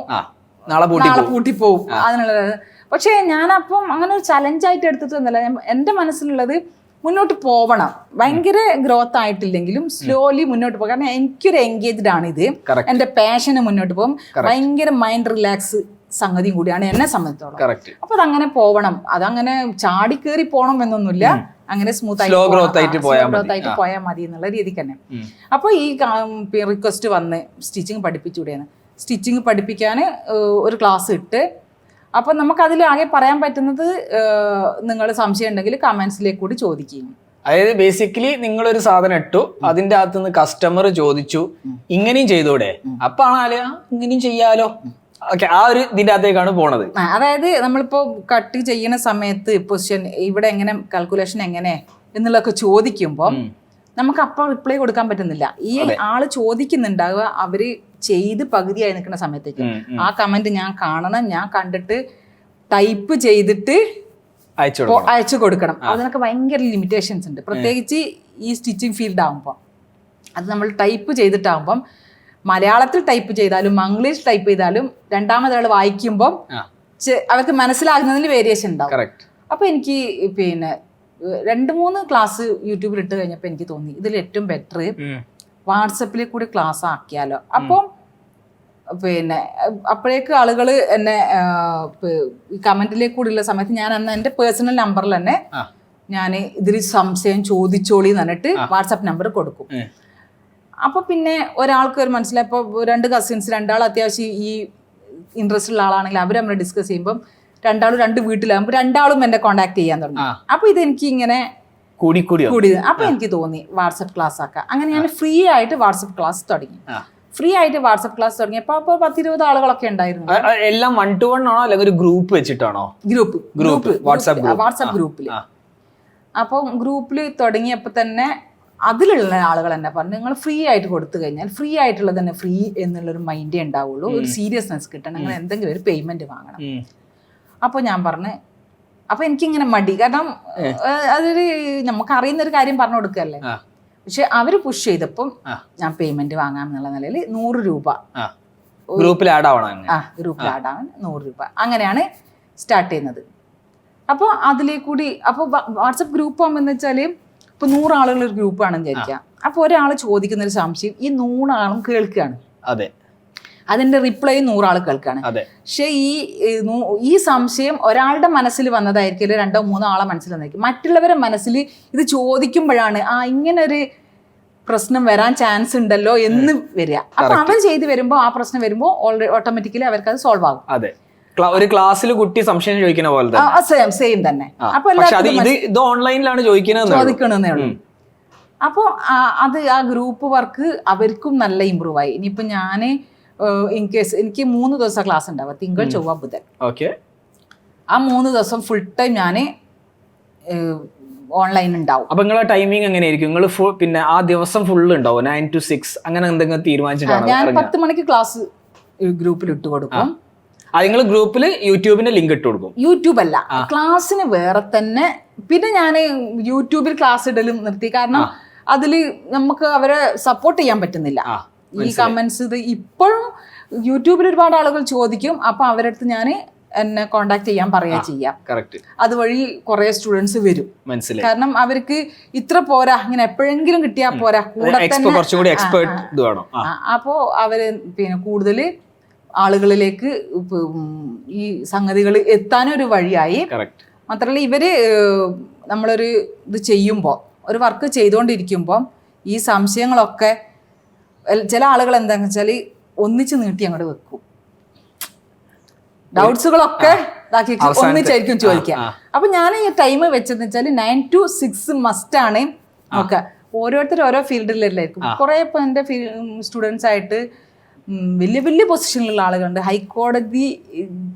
നാളെ പൂട്ടിപ്പോവും അതിനുള്ള. പക്ഷെ ഞാനപ്പം അങ്ങനെ ഒരു ചലഞ്ചായിട്ട് എടുത്തിട്ടൊന്നുമല്ല. എൻ്റെ മനസ്സിലുള്ളത് മുന്നോട്ട് പോവണം, ഭയങ്കര ഗ്രോത്ത് ആയിട്ടില്ലെങ്കിലും സ്ലോലി മുന്നോട്ട് പോകും. കാരണം എനിക്കൊരു എൻഗേജ്ഡ് ആണ് ഇത്, എൻ്റെ പാഷന് മുന്നോട്ട് പോകും. ഭയങ്കര മൈൻഡ് റിലാക്സ് സംഗതിയും കൂടിയാണ് എന്നെ സംബന്ധിച്ചോളം. അപ്പൊ അതങ്ങനെ പോവണം, അതങ്ങനെ ചാടിക്കേറി പോകണം എന്നൊന്നുമില്ല, അങ്ങനെ സ്മൂത്ത് ആയിട്ട് പോയാൽ മതി എന്നുള്ള രീതിക്ക് തന്നെ. അപ്പൊ ഈ റിക്വസ്റ്റ് വന്ന് സ്റ്റിച്ചിങ് പഠിപ്പിച്ചുകൂടെയാണ്. സ്റ്റിച്ചിങ് പഠിപ്പിക്കാൻ ഒരു ക്ലാസ് ഇട്ട്, അപ്പം നമുക്കതിൽ ആകെ പറയാൻ പറ്റുന്നത് നിങ്ങൾ സംശയം ഉണ്ടെങ്കിൽ കമന്റ്സിലേക്ക് കൂടി ചോദിക്കും. അതായത് ബേസിക്കലി നിങ്ങളൊരു സാധനം ഇട്ടു, അതിന്റെ അകത്ത് നിന്ന് കസ്റ്റമർ ചോദിച്ചു ഇങ്ങനെയും ചെയ്തൂടെ, അപ്പൊ ആണാല് ഇങ്ങനെയും ചെയ്യാലോ, ഓക്കെ, ആ ഒരു ഇതിന്റെ അകത്തേക്കാണ് പോണത്. അതായത് നമ്മളിപ്പോ കട്ട് ചെയ്യുന്ന സമയത്ത് പൊസിഷൻ ഇവിടെ എങ്ങനെ, കാൽക്കുലേഷൻ എങ്ങനെ എന്നുള്ളതൊക്കെ ചോദിക്കുമ്പോൾ നമുക്ക് അപ്പം റിപ്ലൈ കൊടുക്കാൻ പറ്റുന്നില്ല. ഈ ആള് ചോദിക്കുന്നുണ്ടാവുക അവര് ചെയ്ത് പകുതിയായി നിൽക്കുന്ന സമയത്തേക്ക് ആ കമന്റ് ഞാൻ കാണണം, ഞാൻ കണ്ടിട്ട് ടൈപ്പ് ചെയ്തിട്ട് അയച്ചു കൊടുക്കണം. അതിനൊക്കെ ഭയങ്കര ലിമിറ്റേഷൻസ് ഉണ്ട്, പ്രത്യേകിച്ച് ഈ സ്റ്റിച്ചിങ് ഫീൽഡ് ആകുമ്പോൾ. അത് നമ്മൾ ടൈപ്പ് ചെയ്തിട്ടാകുമ്പം മലയാളത്തിൽ ടൈപ്പ് ചെയ്താലും ഇംഗ്ലീഷ് ടൈപ്പ് ചെയ്താലും രണ്ടാമതൊരാൾ വായിക്കുമ്പം അവർക്ക് മനസ്സിലാകുന്നതിൽ വേരിയേഷൻ ഉണ്ടാവും. അപ്പൊ എനിക്ക് പിന്നെ 2-3 ക്ലാസ് യൂട്യൂബിൽ ഇട്ട് കഴിഞ്ഞപ്പോൾ എനിക്ക് തോന്നി ഇതിൽ ഏറ്റവും ബെറ്റർ വാട്സപ്പിൽ കൂടി ക്ലാസ് ആക്കിയാലോ. അപ്പം പിന്നെ അപ്പോഴേക്ക് ആളുകൾ എന്നെ കമന്റിലേക്ക് കൂടിയുള്ള സമയത്ത് ഞാൻ അന്ന് എൻ്റെ പേഴ്സണൽ നമ്പറിൽ തന്നെ ഞാൻ ഇതിൽ സംശയം ചോദിച്ചോളി എന്ന് പറഞ്ഞിട്ട് വാട്സപ്പ് നമ്പർ കൊടുക്കും. അപ്പൊ പിന്നെ ഒരാൾക്ക് ഒരു മനസ്സിലായപ്പോ 2 കസിൻസ്, 2 ആൾ അത്യാവശ്യം ഈ ഇൻട്രസ്റ്റ് ഉള്ള ആളാണെങ്കിൽ അവർ നമ്മൾ ഡിസ്കസ് ചെയ്യുമ്പോൾ 2 ആളും 2 വീട്ടിലാകുമ്പോൾ 2 ആളും എന്നെ കോണ്ടാക്ട് ചെയ്യാൻ തുടങ്ങി. അപ്പൊ ഇതെനിക്ക് ഇങ്ങനെ കൂടി അപ്പൊ എനിക്ക് തോന്നി വാട്സപ്പ് ക്ലാസ് ആക്കാം. അങ്ങനെ ഞാൻ ഫ്രീ ആയിട്ട് വാട്സപ്പ് ക്ലാസ് തുടങ്ങി. അപ്പൊ 10-20 ആളുകളൊക്കെ ഉണ്ടായിരുന്നു. എല്ലാം 1-to-1 ആണോ അല്ലെങ്കിൽ ഒരു ഗ്രൂപ്പ് വെച്ചിട്ടാണോ? ഗ്രൂപ്പ് വാട്സപ്പ് ഗ്രൂപ്പിൽ. അപ്പം ഗ്രൂപ്പിൽ തുടങ്ങിയപ്പോൾ തന്നെ അതിലുള്ള ആളുകൾ തന്നെ പറഞ്ഞു നിങ്ങൾ ഫ്രീ ആയിട്ട് കൊടുത്തു കഴിഞ്ഞാൽ ഫ്രീ ആയിട്ടുള്ളത് തന്നെ ഫ്രീ എന്നുള്ളൊരു മൈൻഡേ ഉണ്ടാവുള്ളൂ, ഒരു സീരിയസ്നെസ് കിട്ടണം, നിങ്ങൾ എന്തെങ്കിലും ഒരു പേയ്മെന്റ് വാങ്ങണം. അപ്പോൾ ഞാൻ പറഞ്ഞു, അപ്പൊ എനിക്കിങ്ങനെ മടി, കാരണം അതൊരു നമുക്ക് അറിയുന്ന ഒരു കാര്യം പറഞ്ഞു കൊടുക്കല്ലേ. പക്ഷെ അവര് പുഷ് ചെയ്തപ്പം ഞാൻ പേയ്മെന്റ് വാങ്ങാം എന്നുള്ള നിലയിൽ 100 രൂപ ഗ്രൂപ്പിൽ ആഡ് ആവാൻ 100 രൂപ അങ്ങനെയാണ് സ്റ്റാർട്ട് ചെയ്യുന്നത്. അപ്പോൾ അതിലേക്കൂടി അപ്പോൾ വാട്സപ്പ് ഗ്രൂപ്പ് ആകുമ്പോൾ വെച്ചാല് ഇപ്പൊ 100 ആളുകൾ ഒരു ഗ്രൂപ്പാണെന്ന് വിചാരിക്കാം. അപ്പൊ ഒരാൾ ചോദിക്കുന്ന ഒരു സംശയം ഈ 100 ആളും കേൾക്കുകയാണ്, അതിന്റെ റിപ്ലൈ 100 ആൾ കേൾക്കാണ്. പക്ഷെ ഈ സംശയം ഒരാളുടെ മനസ്സിൽ വന്നതായിരിക്കും, 2-3 ആളെ മനസ്സിൽ വന്നായിരിക്കും. മറ്റുള്ളവരുടെ മനസ്സിൽ ഇത് ചോദിക്കുമ്പോഴാണ് ഇങ്ങനൊരു പ്രശ്നം വരാൻ ചാൻസ് ഉണ്ടല്ലോ എന്ന് വരിക. അപ്പൊ അവർ ചെയ്ത് വരുമ്പോൾ ആ പ്രശ്നം വരുമ്പോൾ ഓട്ടോമാറ്റിക്കലി അവർക്ക് അത് സോൾവ് ആകും. അതെ, ഒരു ക്ലാസ്സിൽ കുട്ടി സംശയം ചോദിക്കുന്ന പോലെ സെയിം തന്നെ. അപ്പൊ ഇത് ഓൺലൈനിലാണ് ചോദിക്കണമെന്നേ ഉള്ളൂ. അപ്പോൾ അത് ആ ഗ്രൂപ്പ് വർക്ക് അവർക്കും നല്ല ഇമ്പ്രൂവ് ആയി. ഇനിയിപ്പോ ഞാന് ഇൻ കേസ് എനിക്ക് 3 ദിവസം ക്ലാസ് ഉണ്ടാവുക, തിങ്കൾ ചൊവ്വ ബുധൻ. ആ 3 ദിവസം ഫുൾ ടൈം ഞാന് ഓൺലൈൻ ഉണ്ടാവും. അപ്പൊ നിങ്ങളെ ടൈമിംഗ് എങ്ങനെയായിരിക്കും? നിങ്ങൾ പിന്നെ ആ ദിവസം ഫുള്ള് ഉണ്ടാവും 9 to 6 അങ്ങനെ എന്തെങ്കിലും തീരുമാനിച്ചിട്ടാണ്? ഞാൻ 10 മണിക്ക് ക്ലാസ് ഗ്രൂപ്പിൽ ഇട്ട് കൊടുക്കും. നിങ്ങൾ ഗ്രൂപ്പിൽ യൂട്യൂബിന്റെ ലിങ്ക് ഇട്ട് കൊടുക്കും? യൂട്യൂബ് അല്ല, ക്ലാസ്സിന് വേറെ തന്നെ. പിന്നെ ഞാൻ യൂട്യൂബിൽ ക്ലാസ് ഇടലും നിർത്തി. കാരണം അതില് നമുക്ക് അവരെ സപ്പോർട്ട് ചെയ്യാൻ പറ്റുന്നില്ല. ഈ കമന്റ്സ് ഇത് ഇപ്പോഴും യൂട്യൂബിൽ ഒരുപാട് ആളുകൾ ചോദിക്കും. അപ്പൊ അവരുടെ അടുത്ത് ഞാൻ എന്നെ കോണ്ടാക്ട് ചെയ്യാൻ പറയാ ചെയ്യാം. അതുവഴി കുറെ സ്റ്റുഡൻസ് വരും. കാരണം അവർക്ക് ഇത്ര പോരാ, ഇങ്ങനെ എപ്പോഴെങ്കിലും കിട്ടിയാ പോരാ, കൂടെ തന്നെ. അപ്പോ അവര് പിന്നെ കൂടുതൽ ആളുകളിലേക്ക് ഈ സംഗതികൾ എത്താനൊരു വഴിയായി. മാത്രമല്ല ഇവര് നമ്മളൊരു ഇത് ചെയ്യുമ്പോൾ, ഒരു വർക്ക് ചെയ്തുകൊണ്ടിരിക്കുമ്പോൾ ഈ സംശയങ്ങളൊക്കെ ചില ആളുകൾ എന്താണെന്ന് വെച്ചാൽ ഒന്നിച്ച് നീട്ടി അങ്ങോട്ട് വെക്കും. ഡൗട്ട്സുകളൊക്കെ ഇതാക്കി ഒന്നിച്ചായിരിക്കും ചോദിക്കുക. അപ്പൊ ഞാൻ ഈ ടൈം വെച്ചതെന്ന് വെച്ചാൽ 9 to 6 മസ്റ്റ് ആണ്. ഓക്കെ, ഓരോരുത്തരും ഓരോ ഫീൽഡിലായിരിക്കും. കുറെ ഇപ്പൊ എൻ്റെ സ്റ്റുഡൻസ് ആയിട്ട് വലിയ വലിയ പൊസിഷനിലുള്ള ആളുകളുണ്ട്. ഹൈക്കോടതി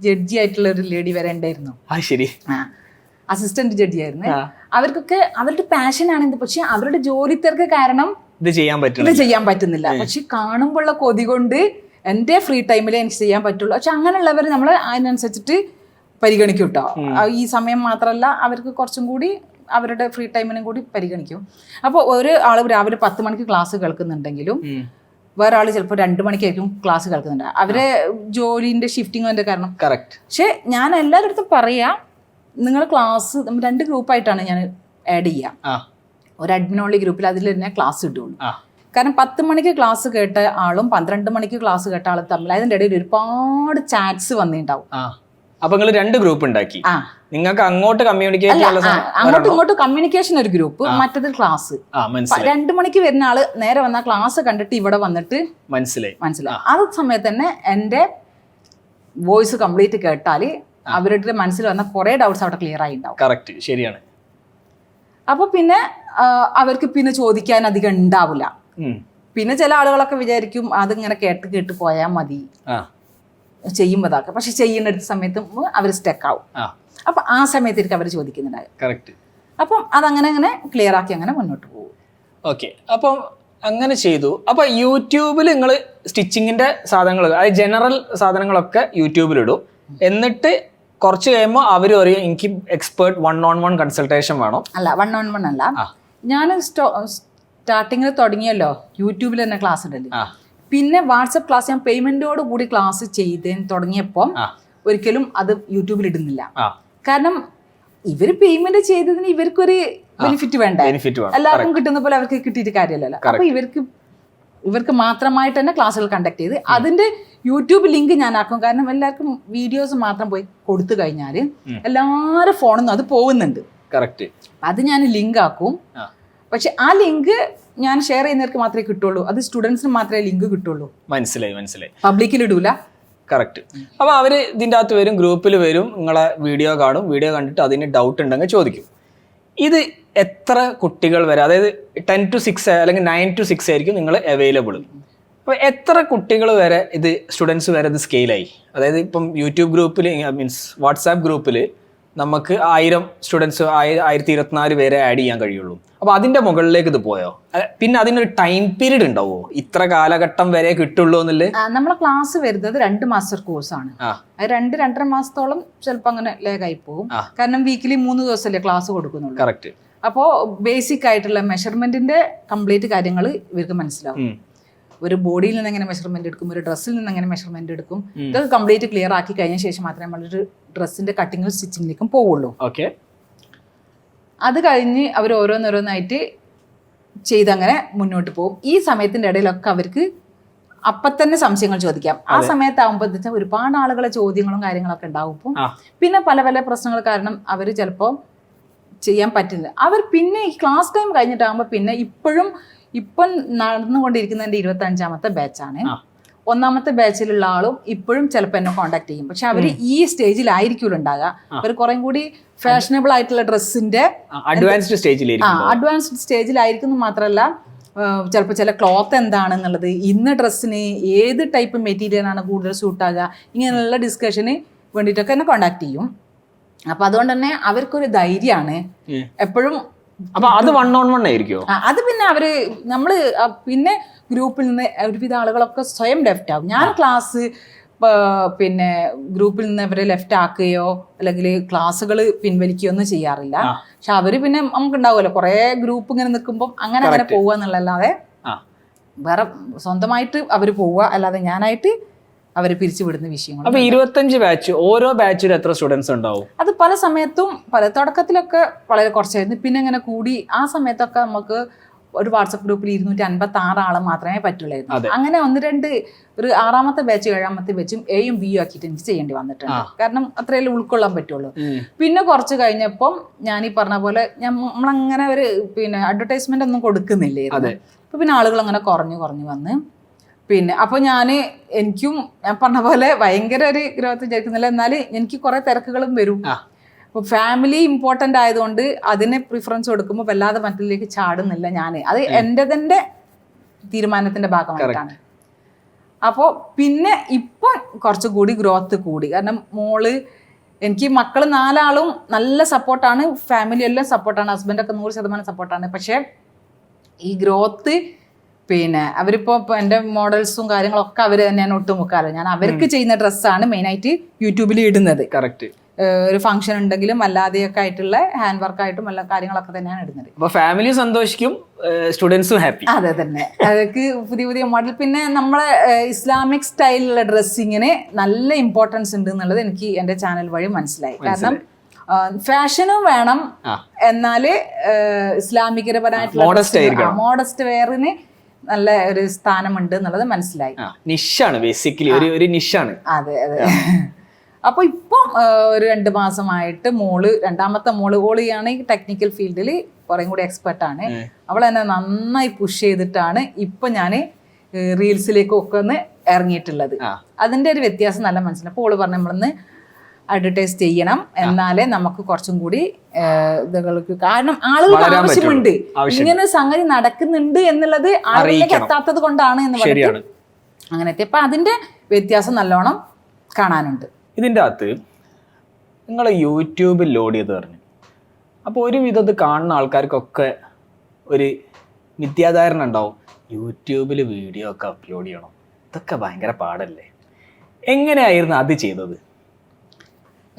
ജഡ്ജി ആയിട്ടുള്ള ഒരു ലേഡി വരെ ഉണ്ടായിരുന്നു. അസിസ്റ്റന്റ് ജഡ്ജി ആയിരുന്നു. അവർക്കൊക്കെ അവരുടെ പാഷൻ ആണെന്ന്, പക്ഷെ അവരുടെ ജോലി തിരക്ക് കാരണം ഇത് ചെയ്യാൻ പറ്റുന്നില്ല. പക്ഷെ കാണുമ്പോഴുള്ള കൊതി കൊണ്ട് എൻ്റെ ഫ്രീ ടൈമിൽ എനിക്ക് ചെയ്യാൻ പറ്റുള്ളൂ. പക്ഷെ അങ്ങനെയുള്ളവർ നമ്മൾ അതിനനുസരിച്ചിട്ട് പരിഗണിക്കും കേട്ടോ. ഈ സമയം മാത്രമല്ല, അവർക്ക് കുറച്ചും കൂടി അവരുടെ ഫ്രീ ടൈമിനും കൂടി പരിഗണിക്കും. അപ്പോൾ ഒരു ആൾ രാവിലെ 10 മണിക്ക് ക്ലാസ് കേൾക്കുന്നുണ്ടെങ്കിലും വേറെ ആൾ ചിലപ്പോൾ 2 മണിക്കായിരിക്കും ക്ലാസ് കേൾക്കുന്നുണ്ട്. അവരെ ജോലിന്റെ ഷിഫ്റ്റിംഗിന്റെ കാരണം. പക്ഷെ ഞാൻ എല്ലാവരുടെ അടുത്തും പറയാം, നിങ്ങൾ ക്ലാസ് 2 ഗ്രൂപ്പായിട്ടാണ് ഞാൻ ആഡ് ചെയ്യാം. ഒരു അഡ്മിൻ ഓൺലി ഗ്രൂപ്പിൽ അതിൽ തന്നെ ക്ലാസ് ഇട്ടുള്ളൂ. കാരണം 10 മണിക്ക് ക്ലാസ് കേട്ട ആളും 12 മണിക്ക് ക്ലാസ് കേട്ട ആളും തമ്മിൽ അതിൻ്റെ ഇടയിൽ ഒരുപാട് ചാറ്റ്സ് വന്നിട്ടുണ്ടാവും. അപ്പൊ നിങ്ങൾ 2 ഗ്രൂപ്പ് ഉണ്ടാക്കി. നിങ്ങൾക്ക് അങ്ങോട്ട് അങ്ങോട്ടും ഇങ്ങോട്ടും കമ്മ്യൂണിക്കേഷൻ ഒരു ഗ്രൂപ്പ്, മറ്റേത് ക്ലാസ്. 2 മണിക്ക് വരുന്ന ആള് നേരെ വന്ന ക്ലാസ് കണ്ടിട്ട് ഇവിടെ വന്നിട്ട് മനസ്സിലായി. ആ സമയത്ത് തന്നെ എൻ്റെ വോയിസ് കംപ്ലീറ്റ് കേട്ടാല് അവരുടെ മനസ്സിൽ വന്ന കുറെ ഡൗട്ട്സ് അവിടെ ക്ലിയർ ആയി ഉണ്ടാവും. ശരിയാണ്. അപ്പൊ പിന്നെ അവർക്ക് പിന്നെ ചോദിക്കാൻ അധികം ഉണ്ടാവില്ല. പിന്നെ ചില ആളുകളൊക്കെ വിചാരിക്കും അതിങ്ങനെ കേട്ട് പോയാൽ മതി ചെയ്യുമ്പോൾ ഇതാക്കാം. പക്ഷെ ചെയ്യുന്ന സമയത്ത് അവർ സ്റ്റക്ക് ആവും. അപ്പൊ ആ സമയത്തേക്ക് അവർ ചോദിക്കുന്നുണ്ടാകും. അപ്പം അതങ്ങനെ ക്ലിയർ ആക്കി അങ്ങനെ മുന്നോട്ട് പോകും. ഓക്കെ, അപ്പം അങ്ങനെ ചെയ്തു. അപ്പൊ യൂട്യൂബിൽ നിങ്ങൾ സ്റ്റിച്ചിങ്ങിന്റെ സാധനങ്ങൾ, അതായത് ജനറൽ സാധനങ്ങളൊക്കെ യൂട്യൂബിലിടും. എന്നിട്ട് കുറച്ച് കഴിയുമ്പോൾ അവർ പറയും എനിക്ക് എക്സ്പേർട്ട് 1-on-1 കൺസൾട്ടേഷൻ വേണം. അല്ല, 1-on-1 അല്ല. ഞാൻ സ്റ്റാർട്ടിങ്ങിൽ തുടങ്ങിയല്ലോ യൂട്യൂബിൽ തന്നെ ക്ലാസ് ഉണ്ടല്ലോ. പിന്നെ വാട്സപ്പ് ക്ലാസ് ഞാൻ പേയ്മെന്റോട് കൂടി ക്ലാസ് ചെയ്ത് തുടങ്ങിയപ്പോൾ ഒരിക്കലും അത് യൂട്യൂബിൽ ഇടുന്നില്ല. കാരണം ഇവര് പേയ്മെന്റ് ചെയ്തതിന് ഇവർക്കൊരു ബെനിഫിറ്റ് വേണ്ടേ? എല്ലാവർക്കും കിട്ടുന്ന പോലെ അവർക്ക് കിട്ടിയിട്ട് കാര്യമല്ലല്ലോ. അപ്പൊ ഇവർക്ക് മാത്രമായിട്ട് തന്നെ ക്ലാസ്സുകൾ കണ്ടക്ട് ചെയ്ത് അതിന്റെ യൂട്യൂബ് ലിങ്ക് ഞാൻ ആക്കും. കാരണം എല്ലാവർക്കും വീഡിയോസ് മാത്രം പോയി കൊടുത്തു കഴിഞ്ഞാൽ എല്ലാവരുടെ ഫോണിൽ നിന്നും അത് പോകുന്നുണ്ട്. അത് ഞാൻ ലിങ്ക് ആക്കും. പക്ഷെ ആ ലിങ്ക് ഞാൻ ഷെയർ ചെയ്യുന്നവർക്ക് മാത്രമേ കിട്ടുള്ളൂ. അത് സ്റ്റുഡൻസിന് മാത്രമേ ലിങ്ക് കിട്ടുള്ളൂ. മനസ്സിലായി. പബ്ലിക്കിൽ ഇടൂല. കറക്റ്റ്. അപ്പൊ അവര് ഇതിൻ്റെ അകത്ത് വരും, ഗ്രൂപ്പിൽ വരും, നിങ്ങളെ വീഡിയോ കാണും. വീഡിയോ കണ്ടിട്ട് അതിന് ഡൗട്ട് ഉണ്ടെങ്കിൽ ചോദിക്കും. ഇത് എത്ര കുട്ടികൾ വരെ, അതായത് 10 to 6 അല്ലെങ്കിൽ 9 to 6 ആയിരിക്കും നിങ്ങൾ അവൈലബിൾ. അപ്പോൾ എത്ര കുട്ടികൾ വരെ ഇത് സ്റ്റുഡൻസ് വരെ ഇത് സ്കെയിലായി? അതായത് ഇപ്പം യൂട്യൂബ് ഗ്രൂപ്പിൽ മീൻസ് വാട്സാപ്പ് ഗ്രൂപ്പിൽ നമുക്ക് 1000 സ്റ്റുഡൻസ് 1024 പേരെ ആഡ് ചെയ്യാൻ കഴിയുള്ളൂ. അപ്പോൾ അതിൻ്റെ മുകളിലേക്ക് ഇത് പോയോ? പിന്നെ അതിനൊരു ടൈം പീരീഡ് ഉണ്ടാവുമോ? ഇത്ര കാലഘട്ടം വരെ കിട്ടുള്ളൂ എന്നല്ലേ? നമ്മളെ ക്ലാസ് വരുന്നത് 2 മാസ്റ്റർ കോഴ്സാണ്. അത് 2-2.5 മാസത്തോളം ചിലപ്പോൾ അങ്ങനെ ലേഖായി പോകും. കാരണം വീക്കിലി 3 ദിവസമല്ലേ ക്ലാസ് കൊടുക്കുന്നുള്ളൂ. കറക്റ്റ്. അപ്പോൾ ബേസിക് ആയിട്ടുള്ള മെഷർമെന്റിന്റെ കംപ്ലീറ്റ് കാര്യങ്ങൾ ഇവർക്ക് മനസ്സിലാവും. ഒരു ബോഡിയിൽ നിന്ന് എങ്ങനെ മെഷർമെന്റ് എടുക്കും, ഒരു ഡ്രസ്സിൽ നിന്ന് എങ്ങനെ മെഷർമെന്റ് എടുക്കും, ഇതൊക്കെ കംപ്ലീറ്റ് ക്ലിയർ ആക്കി കഴിഞ്ഞ ശേഷം മാത്രമേ നമ്മളൊരു ഡ്രസ്സിന്റെ കട്ടിങ്ങും സ്റ്റിച്ചിങ്ങിലേക്കും പോവുള്ളൂ. അത് കഴിഞ്ഞ് അവർ ഓരോന്നോരോന്നായിട്ട് ചെയ്തങ്ങനെ മുന്നോട്ട് പോകും. ഈ സമയത്തിന്റെ ഇടയിലൊക്കെ അവർക്ക് അപ്പം തന്നെ സംശയങ്ങൾ ചോദിക്കാം. ആ സമയത്താകുമ്പോൾ ഒരുപാട് ആളുകളെ ചോദ്യങ്ങളും കാര്യങ്ങളൊക്കെ ഉണ്ടാവും. പിന്നെ പല പല പ്രശ്നങ്ങൾ കാരണം അവർ ചിലപ്പോൾ ചെയ്യാൻ പറ്റില്ല. അവർ പിന്നെ ഈ ക്ലാസ് ടൈം കഴിഞ്ഞിട്ടാകുമ്പോൾ പിന്നെ ഇപ്പോഴും ഇപ്പം നടന്നുകൊണ്ടിരിക്കുന്നതിന്റെ 25ാമത്തെ ബാച്ചാണ്. ഒന്നാമത്തെ ബാച്ചിലുള്ള ആളും ഇപ്പോഴും ചിലപ്പോൾ എന്നെ കോൺടാക്ട് ചെയ്യും. പക്ഷെ അവർ ഈ സ്റ്റേജിലായിരിക്കും ഉണ്ടാകുക. അവർ കുറേ കൂടി ഫാഷനബിൾ ആയിട്ടുള്ള ഡ്രസ്സിന്റെ അഡ്വാൻസ്ഡ് സ്റ്റേജിലായിരിക്കും. മാത്രമല്ല ചിലപ്പോൾ ചില ക്ലോത്ത് എന്താണെന്നുള്ളത്, ഇന്ന ഡ്രസ്സിന് ഏത് ടൈപ്പ് മെറ്റീരിയലാണ് കൂടുതൽ സൂട്ടാകുക, ഇങ്ങനെയുള്ള ഡിസ്കഷന് വേണ്ടിയിട്ടൊക്കെ എന്നെ കോൺടാക്ട് ചെയ്യും. അപ്പൊ അതുകൊണ്ട് തന്നെ അവർക്കൊരു ധൈര്യമാണ് എപ്പോഴും. അപ്പൊ അത് 1-on-1 ആയിരിക്കോ? അത് പിന്നെ അവര് നമ്മള് പിന്നെ ഗ്രൂപ്പിൽ നിന്ന് ഒരുവിധ ആളുകളൊക്കെ സ്വയം ലെഫ്റ്റ് ആകും. ഞാൻ ക്ലാസ് പിന്നെ ഗ്രൂപ്പിൽ നിന്ന് അവരെ ലെഫ്റ്റ് ആക്കുകയോ അല്ലെങ്കിൽ ക്ലാസ്സുകൾ പിൻവലിക്കുകയോ ഒന്നും ചെയ്യാറില്ല. പക്ഷെ അവര് പിന്നെ നമുക്ക് ഉണ്ടാവുമല്ലോ കുറെ ഗ്രൂപ്പ് ഇങ്ങനെ നിൽക്കുമ്പോൾ അങ്ങനെ പോവുക എന്നുള്ളല്ലാതെ വേറെ സ്വന്തമായിട്ട് അവര് പോവുക അല്ലാതെ ഞാനായിട്ട് അവരെ പിരിച്ചുവിടുന്ന വിഷയങ്ങൾ. അപ്പൊ 25 ബാച്ച്, ഓരോ ബാച്ചിൽ എത്ര സ്റ്റുഡൻസ് ഉണ്ടാവും? അത് പല സമയത്തും തുടക്കത്തിലൊക്കെ വളരെ കുറച്ചായിരുന്നു. പിന്നെ ഇങ്ങനെ കൂടി ആ സമയത്തൊക്കെ നമുക്ക് ഒരു വാട്സപ്പ് ഗ്രൂപ്പിൽ 256 ആള് മാത്രമേ പറ്റുള്ളായിരുന്നു. അങ്ങനെ 1-2 ഒരു 6ാമത്തെ ബാച്ചും 7ാമത്തെ ബാച്ചും എയും ബിയും ആക്കിയിട്ട് എനിക്ക് ചെയ്യേണ്ടി വന്നിട്ടുണ്ട്. കാരണം അത്രയല്ലേ ഉൾക്കൊള്ളാൻ പറ്റുള്ളൂ. പിന്നെ കുറച്ച് കഴിഞ്ഞപ്പം ഞാൻ ഈ പറഞ്ഞ പോലെ നമ്മളങ്ങനെ ഒരു പിന്നെ അഡ്വർടൈസ്മെന്റ് ഒന്നും കൊടുക്കുന്നില്ലായിരുന്നു. അപ്പൊ പിന്നെ ആളുകൾ അങ്ങനെ കുറഞ്ഞു വന്ന് പിന്നെ അപ്പോൾ ഞാൻ പറഞ്ഞ പോലെ ഭയങ്കര ഒരു ഗ്രോത്ത് വിചാരിക്കുന്നില്ല. എന്നാൽ എനിക്ക് കുറെ തിരക്കുകളും വരും. അപ്പോൾ ഫാമിലി ഇമ്പോർട്ടൻ്റ് ആയതുകൊണ്ട് അതിനെ പ്രിഫറൻസ് കൊടുക്കുമ്പോൾ വല്ലാതെ മറ്റിലേക്ക് ചാടുന്നില്ല ഞാൻ. അത് എൻ്റെ തന്നെ തീരുമാനത്തിന്റെ ഭാഗമായിട്ടാണ്. അപ്പോൾ പിന്നെ ഇപ്പം കുറച്ചുകൂടി ഗ്രോത്ത് കൂടി. കാരണം മോള് എനിക്ക് മക്കൾ 4 ആളും നല്ല സപ്പോർട്ടാണ്, ഫാമിലി എല്ലാം സപ്പോർട്ടാണ്, ഹസ്ബൻഡൊക്കെ 100% സപ്പോർട്ടാണ്. പക്ഷേ ഈ ഗ്രോത്ത് പിന്നെ അവരിപ്പോൾ എൻ്റെ മോഡൽസും കാര്യങ്ങളൊക്കെ അവർ തന്നെയാണ് ഒട്ടുമുക്കാലോ. ഞാൻ അവർക്ക് ചെയ്യുന്ന ഡ്രസ്സാണ് മെയിനായിട്ട് യൂട്യൂബിൽ ഇടുന്നത്. കറക്റ്റ്. ഒരു ഫംഗ്ഷൻ ഉണ്ടെങ്കിലും അല്ലാതെയൊക്കെ ആയിട്ടുള്ള ഹാൻഡ് വർക്ക് ആയിട്ടും എല്ലാ കാര്യങ്ങളൊക്കെ തന്നെയാണ് ഇടുന്നത്. അപ്പോൾ ഫാമിലി സന്തോഷിക്കും, സ്റ്റുഡൻസും ഹാപ്പി. അതെ തന്നെ. അതൊക്കെ പുതിയ മോഡൽ. പിന്നെ നമ്മളെ ഇസ്ലാമിക് സ്റ്റൈലിലുള്ള ഡ്രസ്സിങ്ങിന് നല്ല ഇമ്പോർട്ടൻസ് ഉണ്ട് എന്നുള്ളത് എനിക്ക് എൻ്റെ ചാനൽ വഴി മനസ്സിലായി. കാരണം ഫാഷനും വേണം, എന്നാല് ഇസ്ലാമികപരമായിട്ടുള്ള മോഡസ്റ്റ് വെയറിന് നല്ല ഒരു സ്ഥാനമുണ്ട് എന്നുള്ളത് മനസ്സിലായി. നിഷാണ് ബേസിക്കലി, ഒരു നിഷാണ്. അതെ. അപ്പൊ ഇപ്പം ഒരു 2 മാസമായിട്ട് രണ്ടാമത്തെ ഓളിയാണ് ടെക്നിക്കൽ ഫീൽഡിൽ കുറേ കൂടി എക്സ്പെർട്ടാണ്. അവൾ എന്നെ നന്നായി പുഷ് ചെയ്തിട്ടാണ് ഇപ്പൊ ഞാൻ റീൽസിലേക്കൊക്കെ ഒന്ന് ഇറങ്ങിയിട്ടുള്ളത്. അതിന്റെ ഒരു വ്യത്യാസം നല്ല മനസ്സിലായി. അപ്പോൾ ഓള് പറഞ്ഞു നമ്മളൊന്ന് അഡ്വർടൈസ് ചെയ്യണം, എന്നാലേ നമുക്ക് കുറച്ചും കൂടി ഇതുകൾക്ക്, കാരണം ആളുകൾക്ക് ആവശ്യമുണ്ട്, ഇങ്ങനെ സംഗതി നടക്കുന്നുണ്ട് എന്നുള്ളത് ആളുകളിലേക്ക് എത്താത്തത് കൊണ്ടാണ് എന്ന് പറഞ്ഞിട്ട് അങ്ങനെ എത്തി. അപ്പൊ അതിന്റെ വ്യത്യാസം നല്ലോണം കാണാനുണ്ട്. ഇതിൻ്റെ അകത്ത് നിങ്ങൾ യൂട്യൂബിൽ ലോഡ് ചെയ്ത് പറഞ്ഞു. അപ്പോൾ ഒരുവിധം ഇത് കാണുന്ന ആൾക്കാർക്കൊക്കെ ഒരു മിഥ്യാധാരണ ഉണ്ടാവും, യൂട്യൂബിൽ വീഡിയോ ഒക്കെ അപ്ലോഡ് ചെയ്യണം, ഇതൊക്കെ ഭയങ്കര പാടല്ലേ. എങ്ങനെയായിരുന്നു അത് ചെയ്തത്?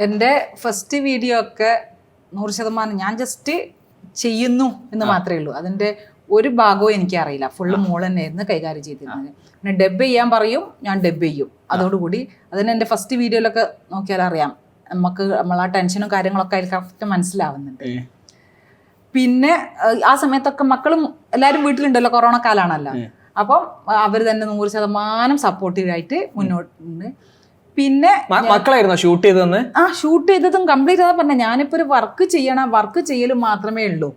എൻ്റെ ഫസ്റ്റ് വീഡിയോ ഒക്കെ 100% ഞാൻ ജസ്റ്റ് ചെയ്യുന്നു എന്ന് മാത്രമേ ഉള്ളൂ. അതിൻ്റെ ഒരു ഭാഗവും എനിക്കറിയില്ല. ഫുള്ള് മോൾ തന്നെയായിരുന്നു കൈകാര്യം ചെയ്തിരുന്നത്. പിന്നെ ഡബ് ചെയ്യാൻ പറയും, ഞാൻ ഡബ് ചെയ്യും. അതോടുകൂടി അതിന് എൻ്റെ ഫസ്റ്റ് വീഡിയോയിലൊക്കെ നോക്കിയാൽ അറിയാം, നമ്മൾ ആ ടെൻഷനും കാര്യങ്ങളൊക്കെ അതിൽ കറക്റ്റ് മനസ്സിലാവുന്നുണ്ട്. പിന്നെ ആ സമയത്തൊക്കെ മക്കളും എല്ലാവരും വീട്ടിലുണ്ടല്ലോ, കൊറോണ കാലാണല്ലോ. അപ്പം അവർ തന്നെ 100% സപ്പോർട്ടീവായിട്ട് മുന്നോട്ടുണ്ട്. പിന്നെ മക്കളായിരുന്നോ ഷൂട്ട് ചെയ്തതെന്ന്? ഷൂട്ട് ചെയ്തതും കംപ്ലീറ്റ് ചെയ്താൽ പറഞ്ഞ ഞാനിപ്പോ ഒരു വർക്ക് ചെയ്യലും മാത്രമേ ഉള്ളൂ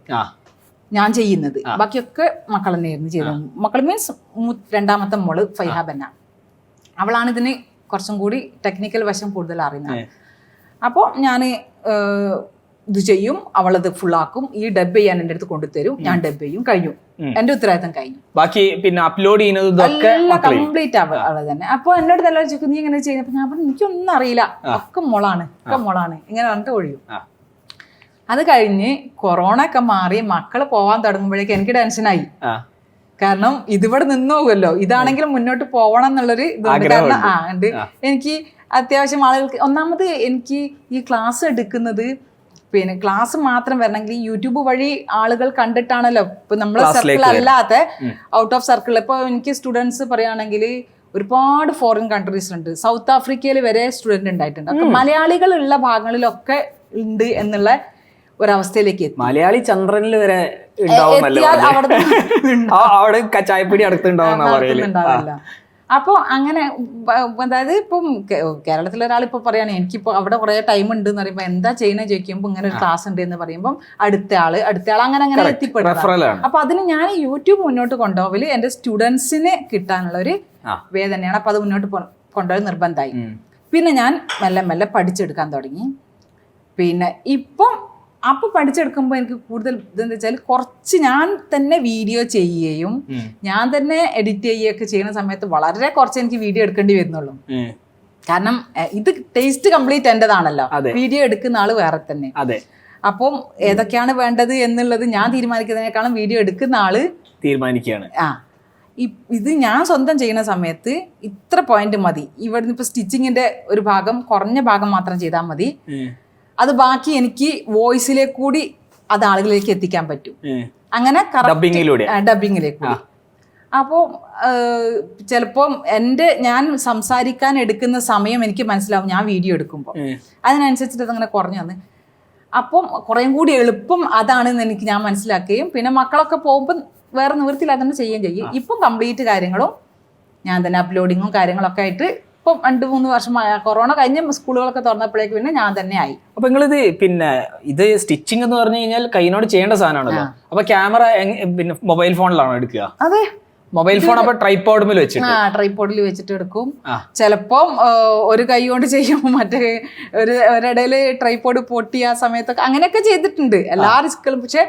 ഞാൻ ചെയ്യുന്നത്. ബാക്കിയൊക്കെ മക്കൾ തന്നെയായിരുന്നു ചെയ്തത്. മക്കൾ മീൻസ് 2ാമത്തെ മോള് ഫൈഹാബന്ന, അവളാണ് ഇതിന് കുറച്ചും കൂടി ടെക്നിക്കൽ വശം കൂടുതൽ അറിയുന്നത്. അപ്പോൾ ഞാൻ ഇത് ചെയ്യും, അവളത് ഫുള്ളാക്കും, ഈ ഡബ് ചെയ്യാൻ എൻ്റെ അടുത്ത് കൊണ്ടുതരും, ഞാൻ ഡബ് ചെയ്യും, കഴിഞ്ഞു, എന്റെ ഉത്തരവാദിത്തം കഴിഞ്ഞു. ബാക്കി പിന്നെ അപ്ലോഡ് ചെയ്യുന്നത് കംപ്ലീറ്റ് അവളെ തന്നെ. അപ്പൊ എന്നോട് എല്ലാവരും ചോദിക്കും നീ എങ്ങനെ ചെയ്യുന്നത്? ഞാൻ പറഞ്ഞു എനിക്കൊന്നും അറിയില്ല, ഒക്കെ മോളാണ് ഇങ്ങനെ പറഞ്ഞിട്ട് ഒഴിയും. അത് കഴിഞ്ഞ് കൊറോണ ഒക്കെ മാറി മക്കള് പോവാൻ തുടങ്ങുമ്പോഴേക്കും എനിക്ക് ടെൻഷനായി. കാരണം ഇതിവിടെ നിന്ന് പോകുമല്ലോ, ഇതാണെങ്കിലും മുന്നോട്ട് പോകണം എന്നുള്ളൊരു ഇതുണ്ട്. കാരണം ഉണ്ട് എനിക്ക് അത്യാവശ്യം ആളുകൾക്ക്. ഒന്നാമത് എനിക്ക് ഈ ക്ലാസ് എടുക്കുന്നത് പിന്നെ ക്ലാസ് മാത്രം വരണമെങ്കിൽ യൂട്യൂബ് വഴി ആളുകൾ കണ്ടിട്ടാണല്ലോ. ഇപ്പൊ നമ്മളെ സർക്കിൾ അല്ലാത്ത ഔട്ട് ഓഫ് സർക്കിൾ. ഇപ്പൊ എനിക്ക് സ്റ്റുഡൻസ് പറയുകയാണെങ്കിൽ ഒരുപാട് ഫോറിൻ കൺട്രീസിലുണ്ട്, സൗത്ത് ആഫ്രിക്കയിൽ വരെ സ്റ്റുഡന്റ് ഉണ്ടായിട്ടുണ്ട്. അപ്പൊ മലയാളികൾ ഉള്ള ഭാഗങ്ങളിലൊക്കെ ഉണ്ട് എന്നുള്ള ഒരവസ്ഥയിലേക്ക് എത്തി. മലയാളി ചന്ദ്രനിൽ വരെ അവിടെ ചായപ്പൊടി അടുത്തുണ്ടാവില്ല. അപ്പോൾ അങ്ങനെ അതായത് ഇപ്പം കേരളത്തിലെ ഒരാളിപ്പോൾ പറയുകയാണ് എനിക്കിപ്പോൾ അവിടെ കുറേ ടൈം ഉണ്ട് എന്ന് പറയുമ്പോൾ എന്താ ചെയ്യുന്നത് ചോദിക്കുമ്പോൾ ഇങ്ങനെ ഒരു ക്ലാസ് ഉണ്ട് എന്ന് പറയുമ്പോൾ അടുത്ത ആൾ അങ്ങനെ അങ്ങനെ എത്തിപ്പെടും. അപ്പൊ അതിന് ഞാൻ യൂട്യൂബ് മുന്നോട്ട് കൊണ്ടുപോകല് എൻ്റെ സ്റ്റുഡൻസിന് കിട്ടാനുള്ള ഒരു വേ തന്നെയാണ്. അപ്പൊ അത് മുന്നോട്ട് കൊണ്ടുപോയി നിർബന്ധമായി. പിന്നെ ഞാൻ മെല്ലെ മെല്ലെ പഠിച്ചെടുക്കാൻ തുടങ്ങി. പിന്നെ ഇപ്പം അപ്പൊ പഠിച്ചെടുക്കുമ്പോൾ എനിക്ക് കൂടുതൽ ഇതെന്താ വെച്ചാൽ കുറച്ച് ഞാൻ തന്നെ വീഡിയോ ചെയ്യുകയും ഞാൻ തന്നെ എഡിറ്റ് ചെയ്യുകയൊക്കെ ചെയ്യുന്ന സമയത്ത് വളരെ കുറച്ച് എനിക്ക് വീഡിയോ എടുക്കേണ്ടി വരുന്നുള്ളൂ. കാരണം ഇത് ടേസ്റ്റ് കംപ്ലീറ്റ് എന്റേതാണല്ലോ, വീഡിയോ എടുക്കുന്ന ആള് വേറെ തന്നെ. അപ്പം ഏതൊക്കെയാണ് വേണ്ടത് എന്നുള്ളത് ഞാൻ തീരുമാനിക്കുന്നതിനേക്കാളും വീഡിയോ എടുക്കുന്ന ആള് തീരുമാനിക്കുകയാണ്. ഇത് ഞാൻ സ്വന്തം ചെയ്യുന്ന സമയത്ത് ഇത്ര പോയിന്റ് മതി, ഇവിടുന്ന് ഇപ്പൊ സ്റ്റിച്ചിങ്ങിന്റെ ഒരു ഭാഗം കുറഞ്ഞ ഭാഗം മാത്രം ചെയ്താൽ മതി, അത് ബാക്കി എനിക്ക് വോയിസിലേക്ക് കൂടി അത് ആളുകളിലേക്ക് എത്തിക്കാൻ പറ്റും. അങ്ങനെ ഡബിങ്ങിലേക്ക് കൂടി. അപ്പോൾ ചിലപ്പോൾ ഞാൻ സംസാരിക്കാൻ എടുക്കുന്ന സമയം എനിക്ക് മനസ്സിലാവും ഞാൻ വീഡിയോ എടുക്കുമ്പോൾ. അതിനനുസരിച്ചിട്ട് അതങ്ങനെ കുറഞ്ഞു വന്ന് അപ്പം കുറേം കൂടി എളുപ്പം അതാണെന്ന് എനിക്ക് ഞാൻ മനസ്സിലാക്കുകയും പിന്നെ മക്കളൊക്കെ പോകുമ്പോൾ വേറെ നിവൃത്തിയില്ലാതെ തന്നെ ചെയ്യുകയും ചെയ്യും. ഇപ്പം കംപ്ലീറ്റ് കാര്യങ്ങളും ഞാൻ തന്നെ അപ്ലോഡിങ്ങും കാര്യങ്ങളൊക്കെ ആയിട്ട് ഇപ്പം 2-3 വർഷമായ കൊറോണ കഴിഞ്ഞ് സ്കൂളുകളൊക്കെ തുറന്നപ്പോഴേക്ക് പിന്നെ ഞാൻ തന്നെ ആയി. അപ്പൊ നിങ്ങളിത് പിന്നെ ഇത് സ്റ്റിച്ചിങ് എന്ന് പറഞ്ഞു കഴിഞ്ഞാൽ കൈനോട് ചെയ്യേണ്ട സാധനമാണല്ലോ. അപ്പൊ ക്യാമറ പിന്നെ മൊബൈൽ ഫോണിലാണോ എടുക്കുക? അതെ, മൊബൈൽ ഫോൺ. അപ്പൊ ട്രൈപോഡിൽ വെച്ചിട്ട് ട്രൈപോഡിൽ വെച്ചിട്ട് എടുക്കും. ചിലപ്പം ഒരു കൈ കൊണ്ട് ചെയ്യുമ്പോൾ മറ്റേ ഒരിടയില് ട്രൈപോഡ് പൊട്ടി ആ സമയത്തൊക്കെ അങ്ങനെയൊക്കെ ചെയ്തിട്ടുണ്ട് എല്ലാ റിസ്കുകളും. പക്ഷെ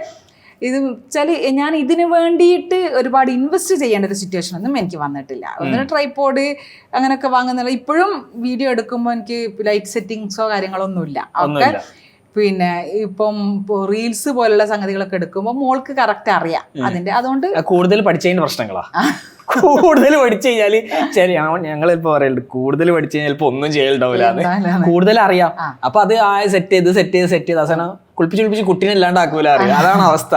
ഇത് വെച്ചാൽ ഞാൻ ഇതിന് വേണ്ടിയിട്ട് ഒരുപാട് ഇൻവെസ്റ്റ് ചെയ്യേണ്ട ഒരു സിറ്റുവേഷൻ ഒന്നും എനിക്ക് വന്നിട്ടില്ല. ഒന്ന് ട്രൈപോഡ് അങ്ങനെയൊക്കെ വാങ്ങുന്നില്ല. ഇപ്പോഴും വീഡിയോ എടുക്കുമ്പോൾ എനിക്ക് ലൈറ്റ് സെറ്റിങ്സോ കാര്യങ്ങളൊന്നുമില്ല. ഒക്കെ പിന്നെ ഇപ്പം റീൽസ് പോലുള്ള സംഗതികളൊക്കെ എടുക്കുമ്പോൾ മോൾക്ക് കറക്റ്റ് അറിയാം അതിന്റെ. അതുകൊണ്ട് കൂടുതൽ പഠിച്ചതിന്റെ പ്രശ്നങ്ങളാ. കൂടുതൽ പഠിച്ചു കഴിഞ്ഞാല് ഞങ്ങൾ ഇപ്പൊ പറയുന്നുണ്ട് കൂടുതൽ പഠിച്ചു കഴിഞ്ഞാൽ ഇപ്പൊ ഒന്നും ചെയ്യലുണ്ടാവില്ല. കൂടുതൽ അറിയാം. അപ്പൊ അത് സെറ്റ് ചെയ്ത് അവസാനം കുളിപ്പിച്ച് കുട്ടീനെ ഇല്ലാണ്ടാക്കൂല അറിയാം. അതാണ് അവസ്ഥ.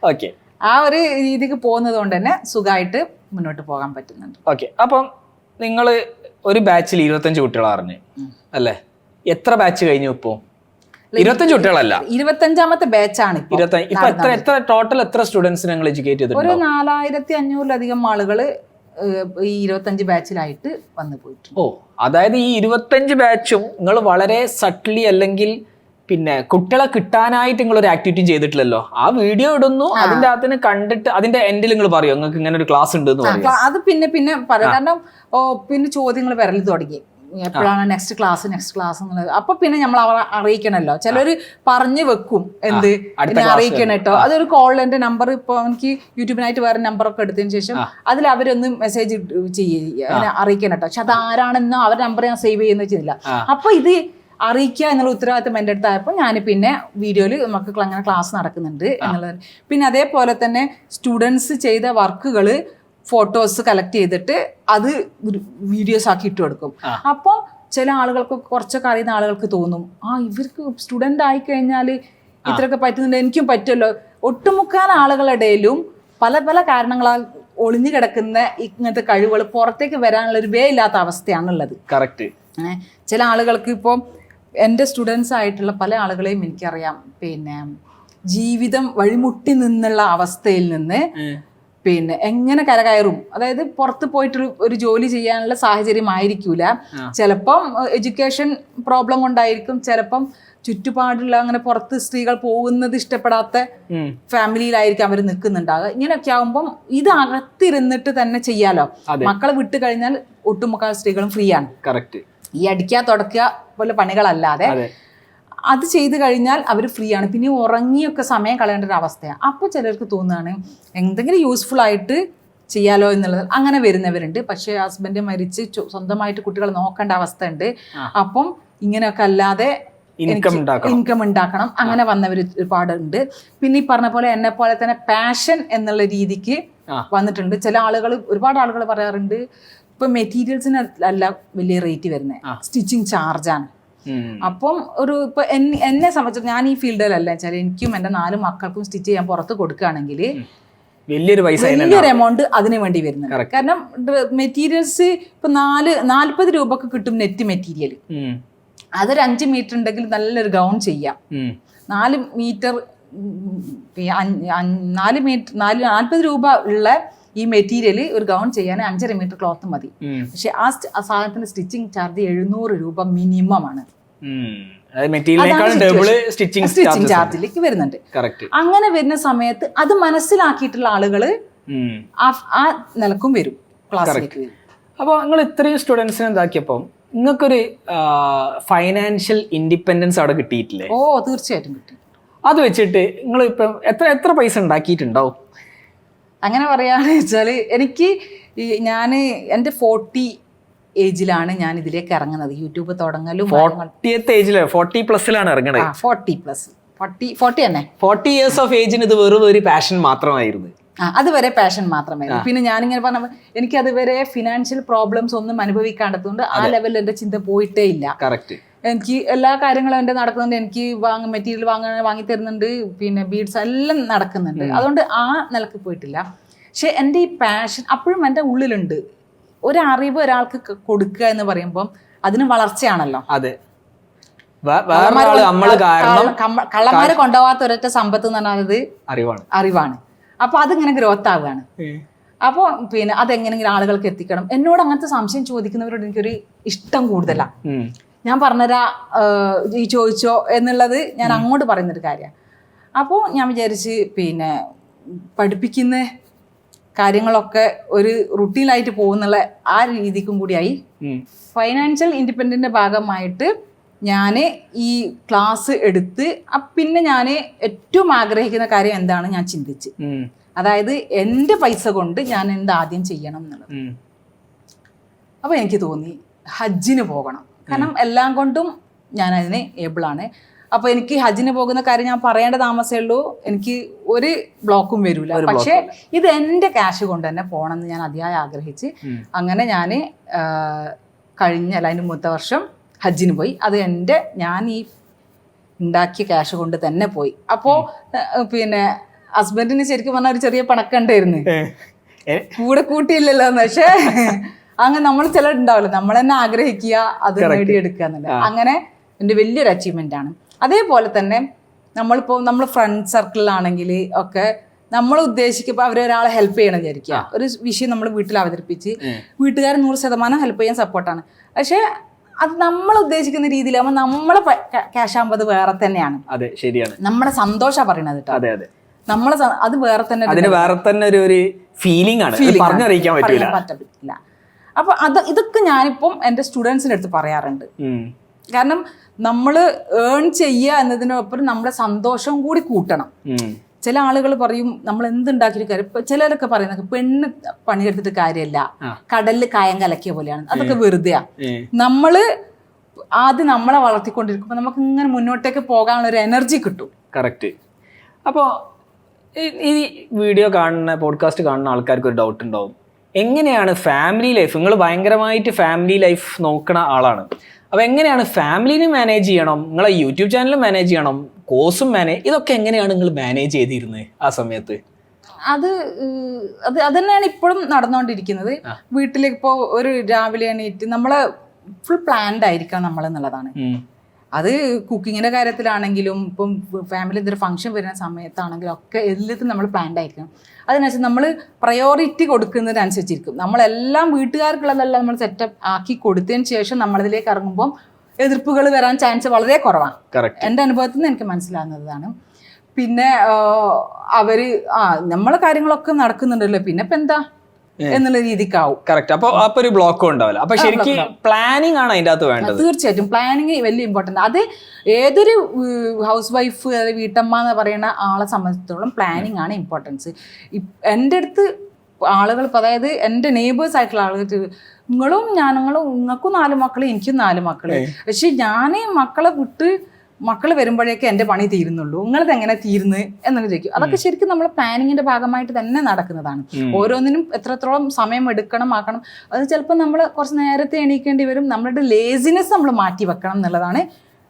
ഓക്കെ, ആ ഒരു രീതിക്ക് പോകുന്നത് കൊണ്ട് തന്നെ സുഖമായിട്ട് മുന്നോട്ട് പോകാൻ പറ്റുന്നുണ്ട്. ഓക്കെ, അപ്പം നിങ്ങള് ഒരു ബാച്ചിൽ 25 കുട്ടികളെ അറിഞ്ഞു അല്ലേ? എത്ര ബാച്ച് കഴിഞ്ഞു ഇപ്പോ? 25 കുട്ടികളല്ല, 25ാമത്തെ ബാച്ചാണ് ഇപ്പൊ. എത്ര ടോട്ടൽ എത്ര സ്റ്റുഡൻസ് നിങ്ങൾ എഡ്യൂക്കേറ്റ് ചെയ്തിട്ടുണ്ട്? ഒരു 4500-ലധികം ആളുകള് ഈ 25 ബാച്ചിലായിട്ട് വന്നു പോയിട്ടുണ്ട്. അതായത് ഈ 25 ബാച്ചും നിങ്ങൾ വളരെ സട്ടിലി അല്ലെങ്കിൽ പിന്നെ കുട്ടികളെ കിട്ടാനായിട്ട് നിങ്ങൾ ഒരു ആക്ടിവിറ്റി ചെയ്തിട്ടില്ലല്ലോ. ആ വീഡിയോ ഇടുന്നു, അതിന്റെ അകത്തിന് കണ്ടിട്ട് അതിന്റെ എൻഡിൽ നിങ്ങൾ പറയോ നിങ്ങൾക്ക് ഇങ്ങനെ ഒരു ക്ലാസ് ഉണ്ട് എന്ന് പറയും. അത് പിന്നെ പറയാം. കാരണം പിന്നെ ചോദ്യങ്ങൾ വരൽ തുടങ്ങി, എപ്പോഴാണ് നെക്സ്റ്റ് ക്ലാസ് എന്നുള്ളത്. അപ്പൊ പിന്നെ നമ്മൾ അവരെ അറിയിക്കണല്ലോ. ചിലര് പറഞ്ഞു വെക്കും എന്ത് അറിയിക്കണം കേട്ടോ. അതൊരു കോൾ, എന്റെ നമ്പർ ഇപ്പൊ എനിക്ക് യൂട്യൂബിനായിട്ട് വേറെ നമ്പറൊക്കെ എടുത്തതിന് ശേഷം അതിൽ അവരൊന്ന് മെസ്സേജ് അറിയിക്കണം കേട്ടോ. പക്ഷെ അത് ആരാണെന്നോ അവരുടെ നമ്പർ ഞാൻ സേവ് ചെയ്യുന്ന ചെയ്തില്ല. അപ്പൊ ഇത് അറിയിക്കുക എന്നുള്ള ഉത്തരവാദിത്തം എൻ്റെ അടുത്തായപ്പോൾ ഞാൻ പിന്നെ വീഡിയോയിൽ മക്കൾക്ക് അങ്ങനെ ക്ലാസ് നടക്കുന്നുണ്ട് എന്നുള്ളത്. പിന്നെ അതേപോലെ തന്നെ സ്റ്റുഡൻസ് ചെയ്ത വർക്കുകൾ ഫോട്ടോസ് കളക്ട് ചെയ്തിട്ട് അത് വീഡിയോസ് ആക്കി ഇട്ട് കൊടുക്കും. അപ്പോൾ ചില ആളുകൾക്ക് കുറച്ചൊക്കെ അറിയുന്ന ആളുകൾക്ക് തോന്നും ഇവർക്ക് സ്റ്റുഡൻ്റ് ആയിക്കഴിഞ്ഞാൽ ഇത്രയൊക്കെ പറ്റുന്നുണ്ട്, എനിക്കും പറ്റുമല്ലോ. ഒട്ടുമുക്കാൽ ആളുകളുടെയിലും പല പല കാരണങ്ങളാൽ ഒളിഞ്ഞു കിടക്കുന്ന ഇങ്ങനത്തെ കഴിവുകൾ പുറത്തേക്ക് വരാനുള്ള ഒരു വേ ഇല്ലാത്ത അവസ്ഥയാണുള്ളത്. കറക്റ്റ്. ചില ആളുകൾക്ക് ഇപ്പോൾ എൻ്റെ സ്റ്റുഡൻസ് ആയിട്ടുള്ള പല ആളുകളെയും എനിക്കറിയാം. പിന്നെ ജീവിതം വഴിമുട്ടി നിന്നുള്ള അവസ്ഥയിൽ നിന്ന് പിന്നെ എങ്ങനെ കരകയറും, അതായത് പുറത്ത് പോയിട്ട് ഒരു ജോലി ചെയ്യാനുള്ള സാഹചര്യം ആയിരിക്കൂല. ചിലപ്പം എഡ്യൂക്കേഷൻ പ്രോബ്ലം കൊണ്ടായിരിക്കും, ചിലപ്പം ചുറ്റുപാടുള്ള അങ്ങനെ പുറത്ത് സ്ത്രീകൾ പോകുന്നത് ഇഷ്ടപ്പെടാത്ത ഫാമിലിയിലായിരിക്കും അവർ നിൽക്കുന്നുണ്ടാകുക. ഇങ്ങനെയൊക്കെ ആകുമ്പം ഇത് അകത്തിരുന്നിട്ട് തന്നെ ചെയ്യാലോ. മക്കളെ വിട്ട് കഴിഞ്ഞാൽ ഒട്ടുമുക്കാൽ സ്ത്രീകളും ഫ്രീ ആണ്. കറക്റ്റ്. ഈ അടിക്കുക തുടക്കുക പോലെ പണികളല്ലാതെ അത് ചെയ്ത് കഴിഞ്ഞാൽ അവർ ഫ്രീ ആണ്. പിന്നെ ഉറങ്ങിയൊക്കെ സമയം കളയേണ്ട ഒരു അവസ്ഥയാണ്. അപ്പോൾ ചിലർക്ക് തോന്നുകയാണ് എന്തെങ്കിലും യൂസ്ഫുൾ ആയിട്ട് ചെയ്യാലോ എന്നുള്ളത്. അങ്ങനെ വരുന്നവരുണ്ട്. പക്ഷേ ഹസ്ബൻഡ് മരിച്ച് സ്വന്തമായിട്ട് കുട്ടികൾ നോക്കേണ്ട അവസ്ഥ ഉണ്ട്. അപ്പം ഇങ്ങനെയൊക്കെ അല്ലാതെ ഇൻകം ഉണ്ടാക്കണം, അങ്ങനെ വന്നവർ ഒരുപാടുണ്ട്. പിന്നെ ഈ പറഞ്ഞ പോലെ എന്നെ പോലെ തന്നെ പാഷൻ എന്നുള്ള രീതിക്ക് വന്നിട്ടുണ്ട്. ചില ആളുകൾ, ഒരുപാട് ആളുകൾ പറയാറുണ്ട് ഇപ്പൊ മെറ്റീരിയൽസിന് അല്ല വലിയ റേറ്റ് വരുന്നത്, സ്റ്റിച്ചിങ് ചാർജാണ്. അപ്പം ഇപ്പൊ എന്നെ സംബന്ധിച്ച് ഞാൻ ഈ ഫീൽഡിലല്ല വെച്ചാൽ എനിക്കും എൻ്റെ 4 മക്കൾക്കും സ്റ്റിച്ച് ചെയ്യാൻ പുറത്ത് കൊടുക്കുകയാണെങ്കിൽ വലിയൊരു എമൗണ്ട് അതിന് വേണ്ടി വരുന്നത്. കാരണം മെറ്റീരിയൽസ് ഇപ്പൊ 40 രൂപക്ക് കിട്ടും നെറ്റ് മെറ്റീരിയൽ. അതൊരു 5 മീറ്റർ ഉണ്ടെങ്കിൽ നല്ലൊരു ഗൗൺ ചെയ്യാം. 4 മീറ്റർ 40 രൂപ ഉള്ള ഈ മെറ്റീരിയൽ ഒരു ഗൗൺ ചെയ്യാൻ 5.5 മീറ്റർ ക്ലോത്ത് മതി. പക്ഷെ ആ സാധനത്തിന്റെ സ്റ്റിച്ചിങ് ചാർജ് 700 രൂപ മിനിമം ആണ്. സ്റ്റിച്ചിങ് ചാർജിലേക്ക് വരുന്നുണ്ട്. അങ്ങനെ വരുന്ന സമയത്ത് അത് മനസ്സിലാക്കിയിട്ടുള്ള ആളുകള് ആ നിലക്കും വരും, ക്ലാസ്സിലേക്ക് വരും. അപ്പോൾ നിങ്ങൾ ഇത്രയും സ്റ്റുഡൻസിനെ ഇതാക്കിയപ്പോൾ നിങ്ങൾക്കൊരു ഫൈനാൻഷ്യൽ ഇൻഡിപെൻഡൻസ് അവിടെ കിട്ടിയിട്ടില്ലേ? ഓ തീർച്ചയായിട്ടും കിട്ടി. അത് വെച്ചിട്ട് നിങ്ങൾ ഇപ്പം എത്ര പൈസ ഉണ്ടാക്കിയിട്ടുണ്ടാവും? അങ്ങനെ പറയാന്ന് വെച്ചാൽ എനിക്ക് ഞാൻ എൻ്റെ 40 ഏജിലാണ് ഞാൻ ഇതിലേക്ക് ഇറങ്ങുന്നത്. YouTube തുടങ്ങലും 40th ഏജില് 40+ലാണ് ഇറങ്ങണത്. 40 തന്നെ. 40 years ഓഫ് ഏജിന് ഇത് വെറും ഒരു പാഷൻ മാത്രമായിരുന്നു. അതുവരെ പാഷൻ മാത്രമായിരുന്നു. പിന്നെ ഞാനിങ്ങനെ പറഞ്ഞ എനിക്ക് അതുവരെ ഫിനാൻഷ്യൽ പ്രോബ്ലംസ് ഒന്നും അനുഭവിക്കാണ്ടതുകൊണ്ട് ആ ലെവലിൽ എൻ്റെ ചിന്ത പോയിട്ടേ ഇല്ല. കറക്റ്റ്. എനിക്ക് എല്ലാ കാര്യങ്ങളും എൻ്റെ നടക്കുന്നുണ്ട്. എനിക്ക് മെറ്റീരിയൽ വാങ്ങി തരുന്നുണ്ട്, പിന്നെ ബീഡ്സ് എല്ലാം നടക്കുന്നുണ്ട്. അതുകൊണ്ട് ആ നിലക്ക് പോയിട്ടില്ല. പക്ഷെ എൻ്റെ ഈ പാഷൻ അപ്പോഴും എൻ്റെ ഉള്ളിലുണ്ട്. ഒരറിവ് ഒരാൾക്ക് കൊടുക്കുക എന്ന് പറയുമ്പോൾ അതിന് വളർച്ചയാണല്ലോ. അതെ. കള്ളന്മാരെ കൊണ്ടുപോകാത്ത ഒരൊറ്റ സമ്പത്ത് എന്ന് പറഞ്ഞാൽ അറിവാണ്. അപ്പൊ അതിങ്ങനെ ഗ്രോത്ത് ആവുകയാണ്. അപ്പോൾ പിന്നെ അതെങ്ങനെയെങ്കിലും ആളുകൾക്ക് എത്തിക്കണം. എന്നോട് അങ്ങനത്തെ സംശയം ചോദിക്കുന്നവരോട് എനിക്കൊരു ഇഷ്ടം കൂടുതലാണ്. ഞാൻ പറഞ്ഞുതരാ, ഈ ചോദിച്ചോ എന്നുള്ളത് ഞാൻ അങ്ങോട്ട് പറയുന്നൊരു കാര്യമാണ്. അപ്പോൾ ഞാൻ വിചാരിച്ച് പിന്നെ പഠിപ്പിക്കുന്ന കാര്യങ്ങളൊക്കെ ഒരു റുട്ടീനായിട്ട് പോകുന്നുള്ള ആ രീതിക്കും കൂടിയായി. ഫൈനാൻഷ്യൽ ഇൻഡിപെൻഡൻറ്റിൻ്റെ ഭാഗമായിട്ട് ഞാൻ ഈ ക്ലാസ് എടുത്ത് പിന്നെ ഞാൻ ഏറ്റവും ആഗ്രഹിക്കുന്ന കാര്യം എന്താണ് ഞാൻ ചിന്തിച്ച്, അതായത് എൻ്റെ പൈസ കൊണ്ട് ഞാൻ എന്താദ്യം ചെയ്യണം എന്നുള്ളത്. അപ്പോൾ എനിക്ക് തോന്നി ഹജ്ജിന് പോകണം. കാരണം എല്ലാം കൊണ്ടും ഞാൻ അതിന് ഏബിളാണ്. അപ്പോൾ എനിക്ക് ഹജ്ജിന് പോകുന്ന കാര്യം ഞാൻ പറയേണ്ട താമസമേ ഉള്ളൂ. എനിക്ക് ഒരു ബ്ലോക്കും വരില്ല. പക്ഷേ ഇത് എൻ്റെ ക്യാഷ് കൊണ്ട് തന്നെ പോകണം എന്ന് ഞാൻ അതിയായി ആഗ്രഹിച്ച് അങ്ങനെ ഞാൻ അതിന് മുന്നത്തെ വർഷം ഹജ്ജിന് പോയി. അത് ഞാൻ ഈ ഉണ്ടാക്കിയ ക്യാഷ് കൊണ്ട് തന്നെ പോയി. അപ്പോൾ പിന്നെ ഹസ്ബൻഡിന് ശരിക്കും പറഞ്ഞാൽ ഒരു ചെറിയ പണക്കുണ്ടായിരുന്നു, കൂടെ കൂട്ടിയില്ലല്ലോ എന്ന്. പക്ഷേ അങ്ങനെ നമ്മൾ ചിലരുണ്ടാവില്ല, നമ്മൾ തന്നെ ആഗ്രഹിക്കുക അത് നേടിയെടുക്കുക എന്നുള്ളത്. അങ്ങനെ എൻ്റെ വലിയൊരു അച്ചീവ്മെൻ്റ് ആണ്. അതേപോലെ തന്നെ നമ്മൾ ഫ്രണ്ട് സർക്കിളിലാണെങ്കിൽ ഒക്കെ നമ്മൾ ഉദ്ദേശിക്കുമ്പോൾ അവരൊരാളെ ഹെൽപ്പ് ചെയ്യണം വിചാരിക്കുക. ഒരു വിഷയം നമ്മൾ വീട്ടിൽ അവതരിപ്പിച്ച് വീട്ടുകാർ 100% ഹെൽപ്പ് ചെയ്യാൻ സപ്പോർട്ടാണ്. പക്ഷേ അത് നമ്മൾ ഉദ്ദേശിക്കുന്ന രീതിയിലാകുമ്പോൾ നമ്മളെ ക്യാഷ് ആകുമ്പോൾ അത് വേറെ തന്നെയാണ്. അതെ, ശരിയാണ്. നമ്മുടെ സന്തോഷം പറയണത് കേട്ടോ. അതെ അതെ, നമ്മളെ അത് വേറെ തന്നെ, അതിന് വേറെ തന്നെ ഒരു ഫീലിംഗ് ആണ്, പറഞ്ഞറിയിക്കാൻ പറ്റില്ല. അപ്പൊ ഇതൊക്കെ ഞാനിപ്പം എൻ്റെ സ്റ്റുഡൻസിൻ്റെ അടുത്ത് പറയാറുണ്ട്. കാരണം നമ്മൾ ഏൺ ചെയ്യുക എന്നതിനൊപ്പം നമ്മുടെ സന്തോഷം കൂടി കൂട്ടണം. ചില ആളുകൾ പറയും നമ്മൾ എന്തുണ്ടാക്കിയിട്ട് കാര്യം, ഇപ്പൊ ചിലരൊക്കെ പറയുന്നത് പെണ്ണ് പണിയെടുത്തിട്ട് കാര്യമല്ല, കടലിൽ കായം കലക്കിയ പോലെയാണ്. അതൊക്കെ വെറുതെയാ. നമ്മള് ആദ്യം നമ്മളെ വളർത്തിക്കൊണ്ടിരിക്കുമ്പോൾ നമുക്ക് ഇങ്ങനെ മുന്നോട്ടേക്ക് പോകാനുള്ള ഒരു എനർജി കിട്ടും. കറക്റ്റ്. അപ്പോൾ ഈ വീഡിയോ കാണുന്ന പോഡ്കാസ്റ്റ് കാണുന്ന ആൾക്കാർക്ക് ഒരു ഡൗട്ട് ഉണ്ടാവും, എങ്ങനെയാണ് ഫാമിലി ലൈഫ്, നിങ്ങൾ ഭയങ്കരമായിട്ട് ഫാമിലി ലൈഫ് നോക്കുന്ന ആളാണ്, അപ്പോൾ എങ്ങനെയാണ് ഫാമിലിനെ മാനേജ് ചെയ്യണം, നിങ്ങളെ യൂട്യൂബ് ചാനലും മാനേജ് ചെയ്യണം, കോഴ്സും ഇതൊക്കെ എങ്ങനെയാണ് നിങ്ങൾ മാനേജ് ചെയ്തിരുന്നത് ആ സമയത്ത്? അത് തന്നെയാണ് ഇപ്പോഴും നടന്നുകൊണ്ടിരിക്കുന്നത്. വീട്ടിലേക്ക് ഇപ്പോൾ ഒരു രാവിലെ എണീറ്റ് നമ്മളെ ഫുൾ പ്ലാൻഡ് ആയിരിക്കണം നമ്മളെന്നുള്ളതാണ്. അത് കുക്കിങ്ങിൻ്റെ കാര്യത്തിലാണെങ്കിലും ഇപ്പം ഫാമിലി എന്തൊരു ഫംഗ്ഷൻ വരുന്ന സമയത്താണെങ്കിലും ഒക്കെ എല്ലാത്തിനും നമ്മൾ പ്ലാൻഡ് ആയിരിക്കണം. അതിനനുസരിച്ച് നമ്മൾ പ്രയോറിറ്റി കൊടുക്കുന്നതിനനുസരിച്ചിരിക്കും. നമ്മളെല്ലാം വീട്ടുകാർക്കുള്ളതെല്ലാം നമ്മൾ സെറ്റപ്പ് ആക്കി കൊടുത്തതിന് ശേഷം നമ്മളതിലേക്ക് ഇറങ്ങുമ്പം എതിർപ്പുകൾ വരാൻ ചാൻസ് വളരെ കുറവാണ്. എൻ്റെ അനുഭവത്തിൽ നിന്ന് എനിക്ക് മനസ്സിലാകുന്നതാണ്. പിന്നെ അവര് നമ്മളെ കാര്യങ്ങളൊക്കെ നടക്കുന്നുണ്ടല്ലോ, പിന്നെ ഇപ്പം എന്താ എന്നുള്ള രീതിക്കാവും. കറക്റ്റ്. അപ്പൊ ഒരു ബ്ലോക്കും ഉണ്ടാവില്ല. അപ്പൊ ശരിക്കും പ്ലാനിങ് ആണ് അതിൻ്റെ അകത്ത് വേണ്ടത്. തീർച്ചയായിട്ടും പ്ലാനിങ് വലിയ ഇമ്പോർട്ടൻ്റ്. അത് ഏതൊരു ഹൗസ് വൈഫ് വീട്ടമ്മ എന്ന് പറയുന്ന ആളെ സംബന്ധിച്ചിടത്തോളം പ്ലാനിങ് ആണ് ഇമ്പോർട്ടൻസ്. എൻ്റെ അടുത്ത് ആളുകൾ, അതായത് എൻ്റെ നെയ്ബേഴ്സ് ആയിട്ടുള്ള ആളുകൾ, നിങ്ങൾക്കും 4 മക്കൾ, എനിക്കും 4 മക്കൾ, പക്ഷെ ഞാൻ മക്കളെ വിട്ട് മക്കൾ വരുമ്പോഴേക്ക് എൻ്റെ പണി തീരുന്നുള്ളൂ, നിങ്ങളത് എങ്ങനെ തീരുന്നു എന്നൊക്കെ ചോദിക്കും. അതൊക്കെ ശരിക്കും നമ്മൾ പ്ലാനിങ്ങിന്റെ ഭാഗമായിട്ട് തന്നെ നടക്കുന്നതാണ്. ഓരോന്നിനും എത്രത്തോളം സമയം എടുക്കണം ആക്കണം. അത് ചിലപ്പോൾ നമ്മൾ കുറച്ച് നേരത്തെ എണീക്കേണ്ടി വരും. നമ്മളുടെ ലേസിനെസ് നമ്മൾ മാറ്റി വെക്കണം എന്നുള്ളതാണ്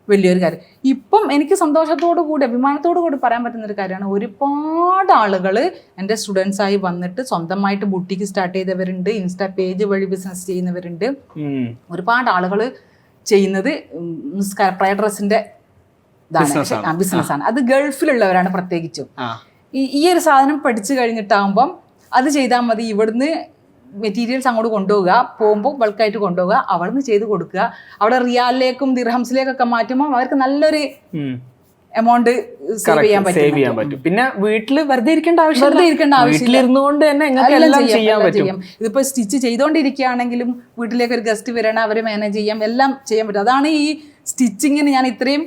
വലിയൊരു കാര്യം. ഇപ്പം എനിക്ക് സന്തോഷത്തോടു കൂടി അഭിമാനത്തോടു കൂടി പറയാൻ പറ്റുന്നൊരു കാര്യമാണ്, ഒരുപാട് ആളുകൾ എൻ്റെ സ്റ്റുഡൻസായി വന്നിട്ട് സ്വന്തമായിട്ട് ബുട്ടീക്ക് സ്റ്റാർട്ട് ചെയ്തവരുണ്ട്, ഇൻസ്റ്റാ പേജ് വഴി ബിസിനസ് ചെയ്യുന്നവരുണ്ട്. ഒരുപാട് ആളുകൾ ചെയ്യുന്നത് ഫ്രൈഡ് ഡ്രസ്സിന്റെ ബിസിനസ്സാണ്. അത് ഗൾഫിലുള്ളവരാണ് പ്രത്യേകിച്ചും. ഈ ഒരു സാധനം പഠിച്ചു കഴിഞ്ഞിട്ടാകുമ്പം അത് ചെയ്താൽ മതി, ഇവിടുന്ന് മെറ്റീരിയൽസ് അങ്ങോട്ട് കൊണ്ടുപോവുക, പോകുമ്പോൾ ബൾക്കായിട്ട് കൊണ്ടുപോവുക, അവിടെ നിന്ന് ചെയ്ത് കൊടുക്കുക. അവിടെ റിയാലിലേക്കും ദിർഹംസിലേക്കൊക്കെ മാറ്റുമ്പോൾ അവർക്ക് നല്ലൊരു എമൗണ്ട് സേവ് ചെയ്യാൻ പറ്റും. പിന്നെ വീട്ടിൽ വെറുതെ ഇരിക്കേണ്ട ആവശ്യമില്ല. എല്ലാം ചെയ്യാൻ പറ്റും. ഇതിപ്പോ സ്റ്റിച്ച് ചെയ്തുകൊണ്ടിരിക്കുകയാണെങ്കിലും വീട്ടിലേക്ക് ഒരു ഗസ്റ്റ് വരണം, അവരെ മാനേജ് ചെയ്യാം, എല്ലാം ചെയ്യാൻ പറ്റും. അതാണ് ഈ സ്റ്റിച്ചിങ്ങിന് ഞാൻ ഇത്രയും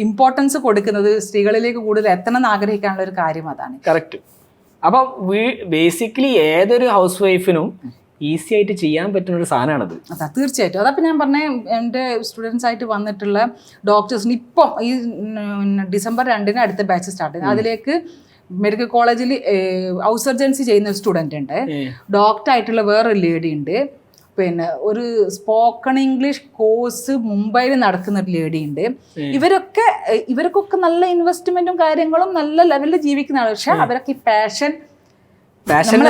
ഇമ്പോർട്ടൻസ് കൊടുക്കുന്നത്, സ്ത്രീകളിലേക്ക് കൂടുതൽ എത്തണം എന്ന് ആഗ്രഹിക്കാനുള്ള ഒരു കാര്യം അതാണ്. കറക്റ്റ്. അപ്പൊ ബേസിക്കലി ഏതൊരു ഹൗസ് വൈഫിനും ഈസി ആയിട്ട് ചെയ്യാൻ പറ്റുന്ന ഒരു സാധനമാണത്. അതാ തീർച്ചയായിട്ടും. അതപ്പോൾ ഞാൻ പറഞ്ഞ എൻ്റെ സ്റ്റുഡൻസ് ആയിട്ട് വന്നിട്ടുള്ള ഡോക്ടേഴ്സിന് ഇപ്പം ഈ December 2 അടുത്ത ബാച്ച് സ്റ്റാർട്ട് ചെയ്യുന്നത്. അതിലേക്ക് മെഡിക്കൽ കോളേജിൽ ഹൗസ് സർജൻസി ചെയ്യുന്ന ഒരു സ്റ്റുഡൻ്റ് ഉണ്ട്, ഡോക്ടർ ആയിട്ടുള്ള വേറൊരു ലേഡി ഉണ്ട്, പിന്നെ ഒരു സ്പോക്കൺ ഇംഗ്ലീഷ് കോഴ്സ് മുംബൈയിൽ നടക്കുന്ന ഒരു ലേഡി ഉണ്ട്. ഇവർക്കൊക്കെ നല്ല ഇൻവെസ്റ്റ്മെന്റും കാര്യങ്ങളും നല്ല ലെവലിൽ ജീവിക്കുന്നതാണ്. പക്ഷെ അവരൊക്കെ ഈ പാഷന്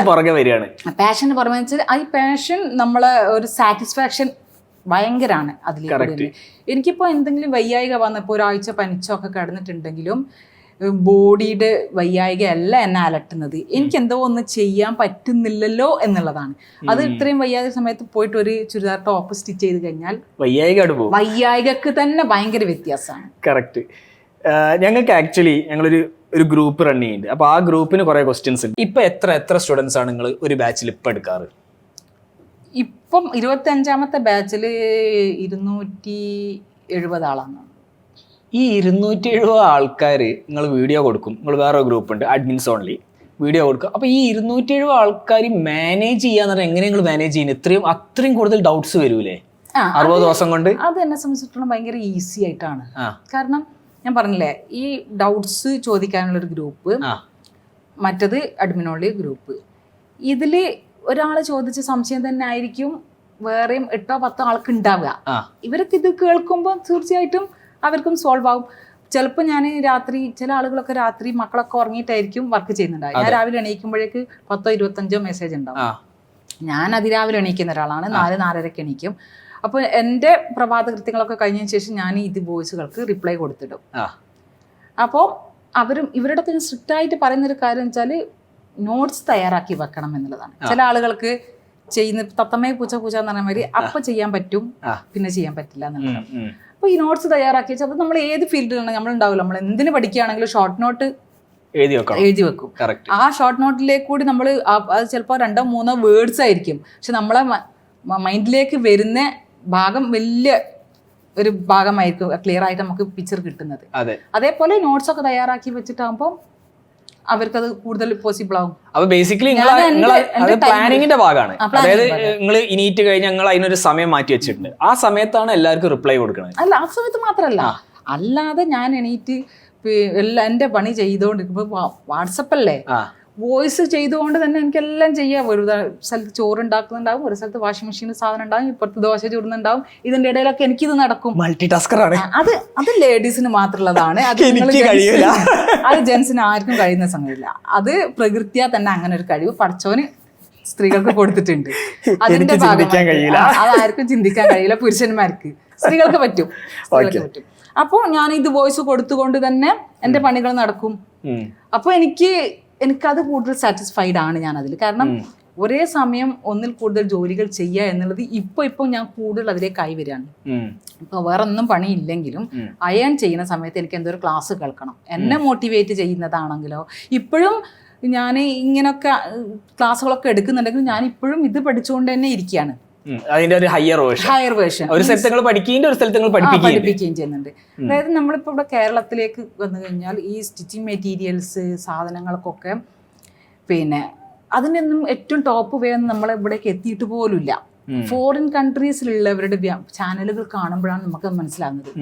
പുറകെ വരികയാണ്. പാഷന് പുറമെ വെച്ചാൽ ഈ പാഷൻ നമ്മളെ ഒരു സാറ്റിസ്ഫാക്ഷൻ ഭയങ്കരമാണ് അതിലേക്ക്. എനിക്കിപ്പോൾ എന്തെങ്കിലും വയ്യായിക വന്നപ്പോൾ ഒരാഴ്ച പനിച്ചൊക്കെ കിടന്നിട്ടുണ്ടെങ്കിലും ബോഡിയുടെ വയ്യായിക അല്ല എന്നെ അലട്ടുന്നത്, എനിക്ക് എന്തോ ഒന്ന് ചെയ്യാൻ പറ്റുന്നില്ലല്ലോ എന്നുള്ളതാണ്. അത് ഇത്രയും വയ്യായ സമയത്ത് പോയിട്ട് ഒരു ചുരിദാർ ടോപ്പ് സ്റ്റിച്ച് ചെയ്ത് കഴിഞ്ഞാൽ വയ്യായികക്ക് തന്നെ ഭയങ്കര വ്യത്യാസമാണ്. കറക്റ്റ്. ഞങ്ങൾക്ക് ആക്ച്വലി ഞങ്ങളൊരു ഗ്രൂപ്പ് റൺ ചെയ്യുന്നുണ്ട്. അപ്പോൾ ആ ഗ്രൂപ്പിന് കുറേ ക്വസ്റ്റ്യൻസ് ഉണ്ട്. ഇപ്പം എത്ര സ്റ്റുഡൻസ് ആണ് നിങ്ങൾ ഒരു ബാച്ചിൽ ഇപ്പം എടുക്കാറ്? ഇപ്പം 25ാമത്തെ ബാച്ചിൽ 270 ആളാണ്. ഈ 270 ആൾക്കാർ നിങ്ങൾ വീഡിയോ കൊടുക്കും, നിങ്ങൾ വേറെ ഗ്രൂപ്പ് ഉണ്ട് അഡ്മിൻസ് ഓൺലി, വീഡിയോ കൊടുക്കും. അപ്പോൾ ഈ 270 ആൾക്കാർ മാനേജ് ചെയ്യാന്ന് പറഞ്ഞാൽ എങ്ങനെ നിങ്ങൾ മാനേജ് ചെയ്യുന്നത്? അത്രയും കൂടുതൽ ഡൗട്ട്സ് വരൂലേ 60 ദിവസം കൊണ്ട്? അത് എന്നെ സംബന്ധിച്ചിടത്തോളം ഭയങ്കര ഈസി ആയിട്ടാണ്. കാരണം ഞാൻ പറഞ്ഞില്ലേ, ഈ ഡൗട്ട്സ് ചോദിക്കാനുള്ളൊരു ഗ്രൂപ്പ്, മറ്റത് അഡ്മിൻ ഓൺലി ഗ്രൂപ്പ്. ഇതിൽ ഒരാൾ ചോദിച്ച സംശയം തന്നെ ആയിരിക്കും വേറെയും 8-10 ആൾക്ക് ഉണ്ടാവുക. ഇവർക്ക് ഇത് കേൾക്കുമ്പോൾ തീർച്ചയായിട്ടും അവർക്കും സോൾവ് ആവും. ചിലപ്പോൾ ഞാൻ രാത്രി, ചില ആളുകളൊക്കെ രാത്രി മക്കളൊക്കെ ഉറങ്ങിയിട്ടായിരിക്കും വർക്ക് ചെയ്യുന്നുണ്ടാവും. ഞാൻ രാവിലെ എണീക്കുമ്പോഴേക്ക് 10-25 മെസ്സേജ് ഉണ്ടാവും. ഞാൻ അതിരാവിലെ എണീക്കുന്ന ഒരാളാണ്, 4-4:30 എണീക്കും. അപ്പോൾ എൻ്റെ പ്രഭാത കൃത്യങ്ങളൊക്കെ കഴിഞ്ഞതിന് ശേഷം ഞാൻ ഇത് വോയിസുകൾക്ക് റിപ്ലൈ കൊടുത്തിടും. അപ്പോൾ ഇവരുടെ തന്നെ സ്ട്രിക്റ്റ് ആയിട്ട് പറയുന്നൊരു കാര്യം എന്ന് വെച്ചാൽ നോട്ട്സ് തയ്യാറാക്കി വെക്കണം എന്നുള്ളതാണ്. ചില ആളുകൾക്ക് ചെയ്യുന്ന തത്തമ്മയെ പൂച്ച എന്ന് പറഞ്ഞ മാതിരി അപ്പം ചെയ്യാൻ പറ്റും, പിന്നെ ചെയ്യാൻ പറ്റില്ല എന്നുള്ളതാണ്. അപ്പോൾ ഈ നോട്ട്സ് തയ്യാറാക്കി വെച്ചാൽ അത് നമ്മൾ ഏത് ഫീൽഡിലാണ് നമ്മളുണ്ടാവില്ല, നമ്മൾ എന്തിന് പഠിക്കുകയാണെങ്കിലും ഷോർട്ട് നോട്ട് എഴുതി വെക്കും. ആ ഷോർട്ട് നോട്ടിലേക്ക് കൂടി നമ്മൾ അത് ചിലപ്പോൾ 2-3 വേർഡ്സ് ആയിരിക്കും, പക്ഷെ നമ്മളെ മൈൻഡിലേക്ക് വരുന്ന ഭാഗം വലിയ ഒരു ഭാഗമായിരിക്കും, ക്ലിയർ ആയിട്ട് നമുക്ക് പിക്ചർ കിട്ടുന്നത്. അതേപോലെ നോട്ട്സ് ഒക്കെ തയ്യാറാക്കി വെച്ചിട്ടാകുമ്പോൾ അവർക്കത് കൂടുതൽ പോസിബിൾ ആവും. അപ്പൊ ബേസിക്കലി പ്ലാനിങ്ങിന്റെ ഭാഗമാണ്. അതായത് നിങ്ങൾ ഇനീറ്റ് കഴിഞ്ഞ് ഞങ്ങൾ അതിനൊരു സമയം മാറ്റി വെച്ചിട്ടുണ്ട്, ആ സമയത്താണ് എല്ലാവർക്കും റിപ്ലൈ കൊടുക്കുന്നത്. അല്ല, ആ സമയത്ത് മാത്രമല്ല, അല്ലാതെ ഞാൻ എണീറ്റ് എല്ലാം എൻ്റെ പണി ചെയ്തുകൊണ്ടിരിക്കുമ്പോൾ വാട്സപ്പല്ലേ, വോയിസ് ചെയ്തുകൊണ്ട് തന്നെ എനിക്കെല്ലാം ചെയ്യാം. ഒരു സ്ഥലത്ത് ചോറുണ്ടാക്കുന്നുണ്ടാവും, ഒരു സ്ഥലത്ത് വാഷിംഗ് മെഷീനിൽ സാധനം ഉണ്ടാവും, ഇപ്പുറത്ത് ദോശ ചൂടുന്നുണ്ടാവും. ഇതിന്റെ ഇടയിലൊക്കെ എനിക്കിത് നടക്കും. മൾട്ടി ടാസ്കറാണ്. അത് ലേഡീസിന് മാത്രമുള്ളതാണ്, അത് ജെൻസിന് ആർക്കും കഴിയുന്ന സമയമില്ല. അത് പ്രകൃതിയാ തന്നെ അങ്ങനെ ഒരു കഴിവ് പഠിച്ചവന് സ്ത്രീകൾക്ക് കൊടുത്തിട്ടുണ്ട്. അതിന്റെ ഭാഗമായി അതാർക്കും ചിന്തിക്കാൻ കഴിയില്ല, പുരുഷന്മാർക്ക്. സ്ത്രീകൾക്ക് പറ്റും. അപ്പോൾ ഞാൻ ഇത് വോയിസ് കൊടുത്തുകൊണ്ട് തന്നെ എൻ്റെ പണികൾ നടക്കും. അപ്പോൾ എനിക്കത് കൂടുതൽ സാറ്റിസ്ഫൈഡ് ആണ് ഞാൻ അതിൽ. കാരണം ഒരേ സമയം ഒന്നിൽ കൂടുതൽ ജോലികൾ ചെയ്യുക എന്നുള്ളത് ഇപ്പോൾ ഞാൻ കൂടുതൽ അതിലേക്കായി വരികയാണ്. ഇപ്പോൾ വേറെ ഒന്നും പണിയില്ലെങ്കിലും അയൺ ചെയ്യുന്ന സമയത്ത് എനിക്ക് എന്തൊരു ക്ലാസ് കേൾക്കണം, എന്നെ മോട്ടിവേറ്റ് ചെയ്യുന്നതാണെങ്കിലോ. ഇപ്പോഴും ഞാൻ ഇങ്ങനെയൊക്കെ ക്ലാസ്സുകളൊക്കെ എടുക്കുന്നുണ്ടെങ്കിലും ഞാൻ ഇപ്പോഴും ഇത് പഠിച്ചുകൊണ്ട് തന്നെ ഇരിക്കുകയാണ്. അതിന്റെ ഒരു ഹയർ വേർഷൻ ഒരു സ്ഥലത്ത് നിങ്ങൾ പഠിക്കുകയും ഒരു സ്ഥലത്ത് നിങ്ങൾ പഠിപ്പിക്കുകയും ചെയ്യുന്നുണ്ട്. അതായത് നമ്മളിപ്പോൾ ഇവിടെ കേരളത്തിലേക്ക് വന്നു കഴിഞ്ഞാൽ ഈ സ്റ്റിച്ചിങ് മെറ്റീരിയൽസ് സാധനങ്ങൾക്കൊക്കെ പിന്നെ അതിനൊന്നും ഏറ്റവും ടോപ്പ് വേ ഒന്നും നമ്മളെ ഇവിടേക്ക് എത്തിയിട്ട് പോലുമില്ല. ഫോറിൻ കൺട്രീസിലുള്ളവരുടെ ചാനലുകൾ കാണുമ്പോഴാണ് നമുക്ക് മനസ്സിലാകുന്നത്.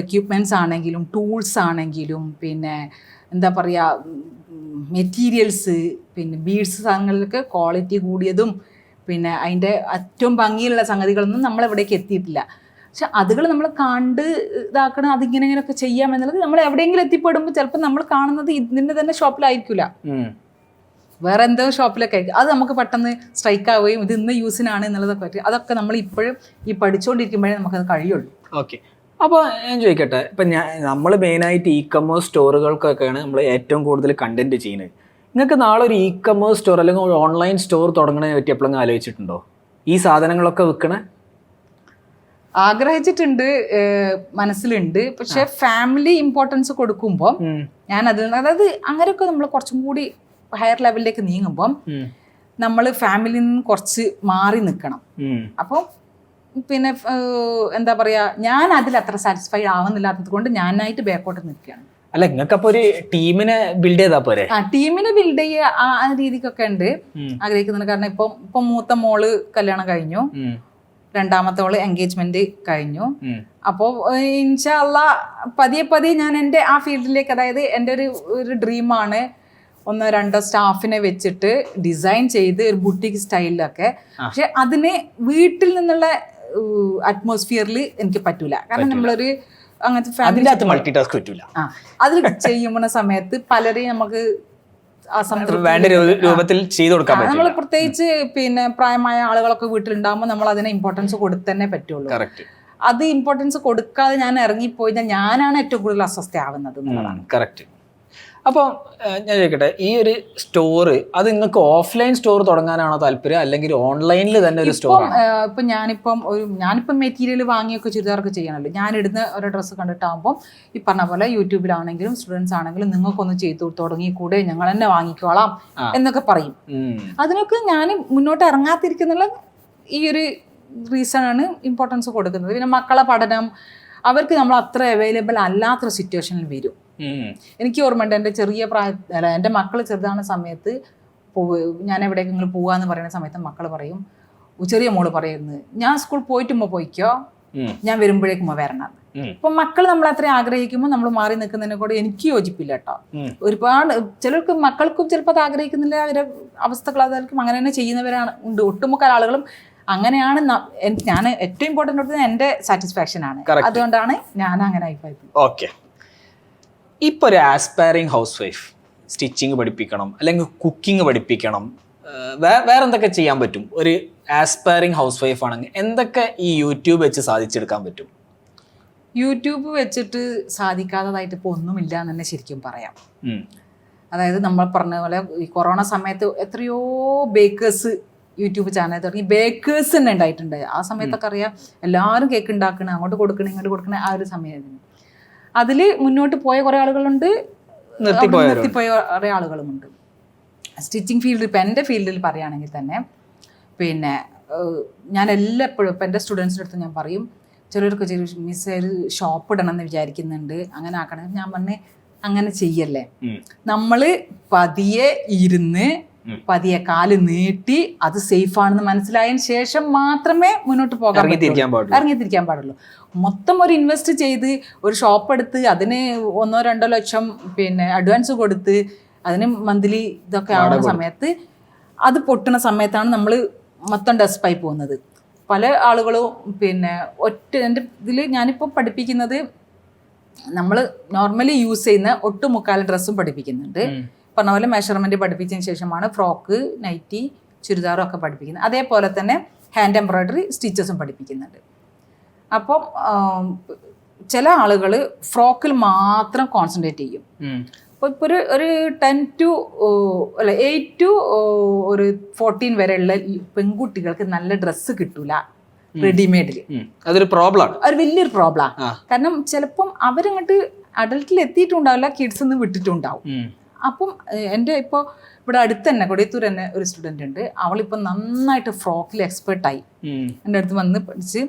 എക്യുപ്മെന്റ്സ് ആണെങ്കിലും ടൂൾസ് ആണെങ്കിലും പിന്നെ എന്താ പറയുക മെറ്റീരിയൽസ് പിന്നെ ബീഡ്സ് സാധനങ്ങളിലൊക്കെ ക്വാളിറ്റി കൂടിയതും പിന്നെ അതിൻ്റെ ഏറ്റവും ഭംഗിയുള്ള സംഗതികളൊന്നും നമ്മളെവിടേക്ക് എത്തിയിട്ടില്ല. പക്ഷെ അതുകൾ നമ്മൾ കണ്ട് ഇതാക്കണം, അതിങ്ങനെയൊക്കെ ചെയ്യാമെന്നുള്ളത് നമ്മൾ എവിടെയെങ്കിലും എത്തിപ്പെടുമ്പോൾ ചിലപ്പോൾ നമ്മൾ കാണുന്നത് ഇതിൻ്റെ തന്നെ ഷോപ്പിലായിരിക്കില്ല, വേറെ എന്തോ ഷോപ്പിലൊക്കെ ആയിരിക്കും. അത് നമുക്ക് പെട്ടെന്ന് സ്ട്രൈക്ക് ആവുകയും ഇത് ഇന്ന് യൂസിനാണ് എന്നുള്ളതൊക്കെ പറ്റും. അതൊക്കെ നമ്മൾ ഇപ്പോഴും ഈ പഠിച്ചുകൊണ്ടിരിക്കുമ്പോഴേ നമുക്കത് കഴിയുള്ളൂ. ഓക്കെ. അപ്പോൾ ഞാൻ ചോദിക്കട്ടെ, ഇപ്പം നമ്മൾ മെയിനായിട്ട് ഇ-കൊമേഴ്സ് സ്റ്റോറുകൾക്കൊക്കെയാണ് നമ്മൾ ഏറ്റവും കൂടുതൽ കണ്ടന്റ് ചെയ്യുന്നത്. നിങ്ങൾക്ക് നാളെ ഒരു ഇ-കൊമേഴ്സ് സ്റ്റോർ അല്ലെങ്കിൽ ഒരു ഓൺലൈൻ സ്റ്റോർ തുടങ്ങണതിനെ പറ്റി എപ്പോഴെങ്കിലും ആലോചിച്ചിട്ടുണ്ടോ? ഈ സാധനങ്ങളൊക്കെ വിൽക്കണേ ആഗ്രഹിച്ചിട്ടുണ്ട്, മനസ്സിലുണ്ട്. പക്ഷെ ഫാമിലി ഇമ്പോർട്ടൻസ് കൊടുക്കുമ്പോൾ ഞാൻ അതിൽ അതായത് അങ്ങനെയൊക്കെ നമ്മൾ കുറച്ചും കൂടി ഹയർ ലെവലിലേക്ക് നീങ്ങുമ്പം നമ്മൾ ഫാമിലിയിൽ നിന്ന് കുറച്ച് മാറി നിൽക്കണം. അപ്പോൾ പിന്നെ എന്താ പറയാ, ഞാൻ അതിൽ അത്ര സാറ്റിസ്ഫൈഡ് ആവുന്നില്ലാത്തത് കൊണ്ട് ഞാനായിട്ട് ബാക്കോട്ട് നിൽക്കുകയാണ്. അല്ല, നിങ്ങൾക്ക് അപ്പൊ ഒരു ടീമിനെ ബിൽഡ് ചെയ്താൽ പോരെ? ടീമിനെ ബിൽഡ് ചെയ്യുക ആ രീതിക്കൊക്കെ ഉണ്ട് ആഗ്രഹിക്കുന്നുണ്ട്. കാരണം ഇപ്പൊ മൂത്ത മോള് കല്യാണം കഴിഞ്ഞു, രണ്ടാമത്തെ മോള് എൻഗേജ്മെന്റ് കഴിഞ്ഞു. അപ്പോൾ ഇൻഷാ അള്ളാ പതിയെ ഞാൻ എൻ്റെ ആ ഫീൽഡിലേക്ക്, അതായത് എൻ്റെ ഒരു ഡ്രീമാണ് ഒന്നോ രണ്ടോ സ്റ്റാഫിനെ വെച്ചിട്ട് ഡിസൈൻ ചെയ്ത് ഒരു ബുട്ടീക്ക് സ്റ്റൈലിലൊക്കെ. പക്ഷെ അതിന് വീട്ടിൽ നിന്നുള്ള അറ്റ്മോസ്ഫിയറിൽ എനിക്ക് പറ്റൂല. കാരണം നമ്മളൊരു അങ്ങനത്തെ ഫാമിലി മൾട്ടി ടാസ്ക് പറ്റൂല. അതിൽ ചെയ്യുന്ന സമയത്ത് പലരെയും നമുക്ക് രൂപത്തിൽ ചെയ്തു കൊടുക്കാൻ പറ്റും. നമ്മൾ പ്രത്യേകിച്ച് പിന്നെ പ്രായമായ ആളുകളൊക്കെ വീട്ടിലുണ്ടാകുമ്പോൾ നമ്മൾ അതിനെ ഇമ്പോർട്ടൻസ് കൊടുത്തന്നെ പറ്റുള്ളൂ. അത് ഇമ്പോർട്ടൻസ് കൊടുക്കാതെ ഞാൻ ഇറങ്ങിപ്പോയി ഞാനാണ് ഏറ്റവും കൂടുതൽ അസ്വസ്ഥയാവുന്നത് എന്നുള്ളതാണ്. കറക്റ്റ്. അപ്പോൾ ഞാൻ ചോദിക്കട്ടെ, ഈ ഒരു സ്റ്റോർ അത് നിങ്ങൾക്ക് ഓഫ്ലൈൻ സ്റ്റോർ തുടങ്ങാനാണോ താല്പര്യം, അല്ലെങ്കിൽ ഓൺലൈനിൽ തന്നെ ഒരു സ്റ്റോർ? ഇപ്പം ഞാനിപ്പം മെറ്റീരിയൽ വാങ്ങിയൊക്കെ ചുരിദാറൊക്കെ ചെയ്യണമല്ലോ. ഞാൻ ഇടുന്ന ഒരു ഡ്രസ്സ് കണ്ടിട്ടാകുമ്പോൾ ഈ പറഞ്ഞ പോലെ യൂട്യൂബിലാണെങ്കിലും സ്റ്റുഡൻസ് ആണെങ്കിലും നിങ്ങൾക്കൊന്ന് ചെയ്തു തുടങ്ങിക്കൂടെ, ഞങ്ങൾ തന്നെ വാങ്ങിക്കോളാം എന്നൊക്കെ പറയും. അതിനൊക്കെ ഞാൻ മുന്നോട്ട് ഇറങ്ങാതിരിക്കുന്നുള്ള ഈ ഒരു റീസണാണ് ഇമ്പോർട്ടൻസ് കൊടുക്കുന്നത്. പിന്നെ മക്കളെ പഠനം, അവർക്ക് നമ്മൾ അത്ര അവൈലബിൾ അല്ലാത്തൊരു സിറ്റുവേഷനിൽ വരും. എനിക്ക് ഓർമ്മയുണ്ട്, എൻ്റെ ചെറിയ എൻ്റെ മക്കൾ ചെറുതാകുന്ന സമയത്ത് ഞാൻ എവിടേക്കെങ്കിലും പോവാന്ന് പറയുന്ന സമയത്ത് മക്കൾ പറയും, ചെറിയ മോള് പറയുന്നത്, ഞാൻ സ്കൂൾ പോയിട്ടുമ്പോ പോയിക്കോ, ഞാൻ വരുമ്പോഴേക്കും വരണം. ഇപ്പൊ മക്കൾ നമ്മൾ അത്രയും ആഗ്രഹിക്കുമ്പോൾ നമ്മൾ മാറി നിൽക്കുന്നതിനെ കൂടെ എനിക്ക് യോജിപ്പില്ല കേട്ടോ. ഒരുപാട് ചിലർക്ക് മക്കൾക്കും ചിലപ്പോൾ അത് ആഗ്രഹിക്കുന്നില്ല, അവരുടെ അവസ്ഥകൾ അതായിരിക്കും, അങ്ങനെ തന്നെ ചെയ്യുന്നവരാണ് ഉണ്ട്. ഒട്ടുമുക്കാൽ ആളുകളും അങ്ങനെയാണ്. ഞാൻ ഏറ്റവും ഇമ്പോർട്ടൻ്റ് കൊടുത്തത് എൻ്റെ സാറ്റിസ്ഫാക്ഷൻ ആണ്. അതുകൊണ്ടാണ് ഞാൻ അങ്ങനെ ആയിപ്പോയത്. ഓക്കെ. ഇപ്പോൾ ഒരു ആസ്പയറിങ് ഹൗസ് വൈഫ് സ്റ്റിച്ചിങ് പഠിപ്പിക്കണം, അല്ലെങ്കിൽ കുക്കിംഗ് പഠിപ്പിക്കണം, വേറെ എന്തൊക്കെ ചെയ്യാൻ പറ്റും? ഒരു ആസ്പയറിങ് ഹൗസ് വൈഫ് ആണെങ്കിൽ എന്തൊക്കെ ഈ യൂട്യൂബ് വെച്ച് സാധിച്ചെടുക്കാൻ പറ്റും? യൂട്യൂബ് വെച്ചിട്ട് സാധിക്കാത്തതായിട്ട് ഇപ്പോൾ ഒന്നുമില്ല എന്ന് തന്നെ ശരിക്കും പറയാം. അതായത് നമ്മൾ പറഞ്ഞ പോലെ ഈ കൊറോണ സമയത്ത് എത്രയോ ബേക്കേഴ്സ് യൂട്യൂബ് ചാനൽ തുടങ്ങി, ബേക്കേഴ്സ് തന്നെ ഉണ്ടായിട്ടുണ്ട്. ആ സമയത്തൊക്കെ അറിയാം, എല്ലാവരും കേക്ക് ഉണ്ടാക്കണം, അങ്ങോട്ട് കൊടുക്കണം ഇങ്ങോട്ട് കൊടുക്കണ ആ ഒരു സമയമായിരുന്നു. അതിൽ മുന്നോട്ട് പോയ കുറേ ആളുകളുണ്ട്, നിർത്തിപ്പോയ കുറേ ആളുകളുമുണ്ട്. സ്റ്റിച്ചിങ് ഫീൽഡിൽ ഇപ്പം എൻ്റെ ഫീൽഡിൽ പറയുകയാണെങ്കിൽ തന്നെ പിന്നെ ഞാൻ എപ്പോഴും ഇപ്പം എൻ്റെ സ്റ്റുഡൻസിൻ്റെ അടുത്ത് ഞാൻ പറയും, ചിലർക്ക് മിസ് ഒരു ഷോപ്പ് ഇടണം എന്ന് വിചാരിക്കുന്നുണ്ട്, അങ്ങനെ ആക്കണം. ഞാൻ പറഞ്ഞ് അങ്ങനെ ചെയ്യല്ലേ, നമ്മൾ പതിയെ ഇരുന്ന് പതിയെ കാല് നീട്ടി അത് സേഫ് ആണെന്ന് മനസ്സിലായതിനു ശേഷം മാത്രമേ മുന്നോട്ട് പോകാൻ ഇറങ്ങിത്തിരിക്കാൻ പാടുള്ളൂ. മൊത്തം ഒരു ഇൻവെസ്റ്റ് ചെയ്ത് ഒരു ഷോപ്പ് എടുത്ത് അതിന് 1-2 ലക്ഷം പിന്നെ അഡ്വാൻസ് കൊടുത്ത് അതിന് മന്ത്ലി ഇതൊക്കെ ആവുന്ന സമയത്ത് അത് പൊട്ടുന്ന സമയത്താണ് നമ്മൾ മൊത്തം ഡെസ്പായി പോകുന്നത്. പല ആളുകളും പിന്നെ എൻ്റെ ഇതിൽ ഞാനിപ്പോൾ പഠിപ്പിക്കുന്നത് നമ്മൾ നോർമലി യൂസ് ചെയ്യുന്ന ഒട്ടുമുക്കാൽ ഡ്രസ്സും പഠിപ്പിക്കുന്നുണ്ട്. പറഞ്ഞ പോലെ മെഷർമെൻറ്റ് പഠിപ്പിച്ചതിന് ശേഷമാണ് ഫ്രോക്ക്, നൈറ്റി, ചുരിദാറും ഒക്കെ പഠിപ്പിക്കുന്നത്. അതേപോലെ തന്നെ ഹാൻഡ് എംബ്രോയ്ഡറി, സ്റ്റിച്ചസും പഠിപ്പിക്കുന്നുണ്ട്. അപ്പം ചില ആളുകൾ ഫ്രോക്കിൽ മാത്രം കോൺസെൻട്രേറ്റ് ചെയ്യും. അപ്പോൾ ഇപ്പോൾ ഒരു 8 to 14 വരെയുള്ള പെൺകുട്ടികൾക്ക് നല്ല ഡ്രസ്സ് കിട്ടൂല റെഡിമെയ്ഡിൽ. അതൊരു പ്രോബ്ലമാണ്, ഒരു വലിയൊരു പ്രോബ്ലമാണ്. കാരണം ചിലപ്പം അവരങ്ങോട്ട് അഡൽട്ടിൽ എത്തിയിട്ടുണ്ടാവില്ല, കിഡ്സ് ഒന്ന് വിട്ടിട്ടുണ്ടാവും. അപ്പം എൻ്റെ ഇപ്പോൾ ഇവിടെ അടുത്ത് തന്നെ കൊടിയത്തൂർ തന്നെ ഒരു സ്റ്റുഡൻ്റ് ഉണ്ട്, അവളിപ്പോൾ നന്നായിട്ട് ഫ്രോക്കിൽ എക്സ്പേർട്ടായി എൻ്റെ അടുത്ത് വന്ന് പഠിച്ച്.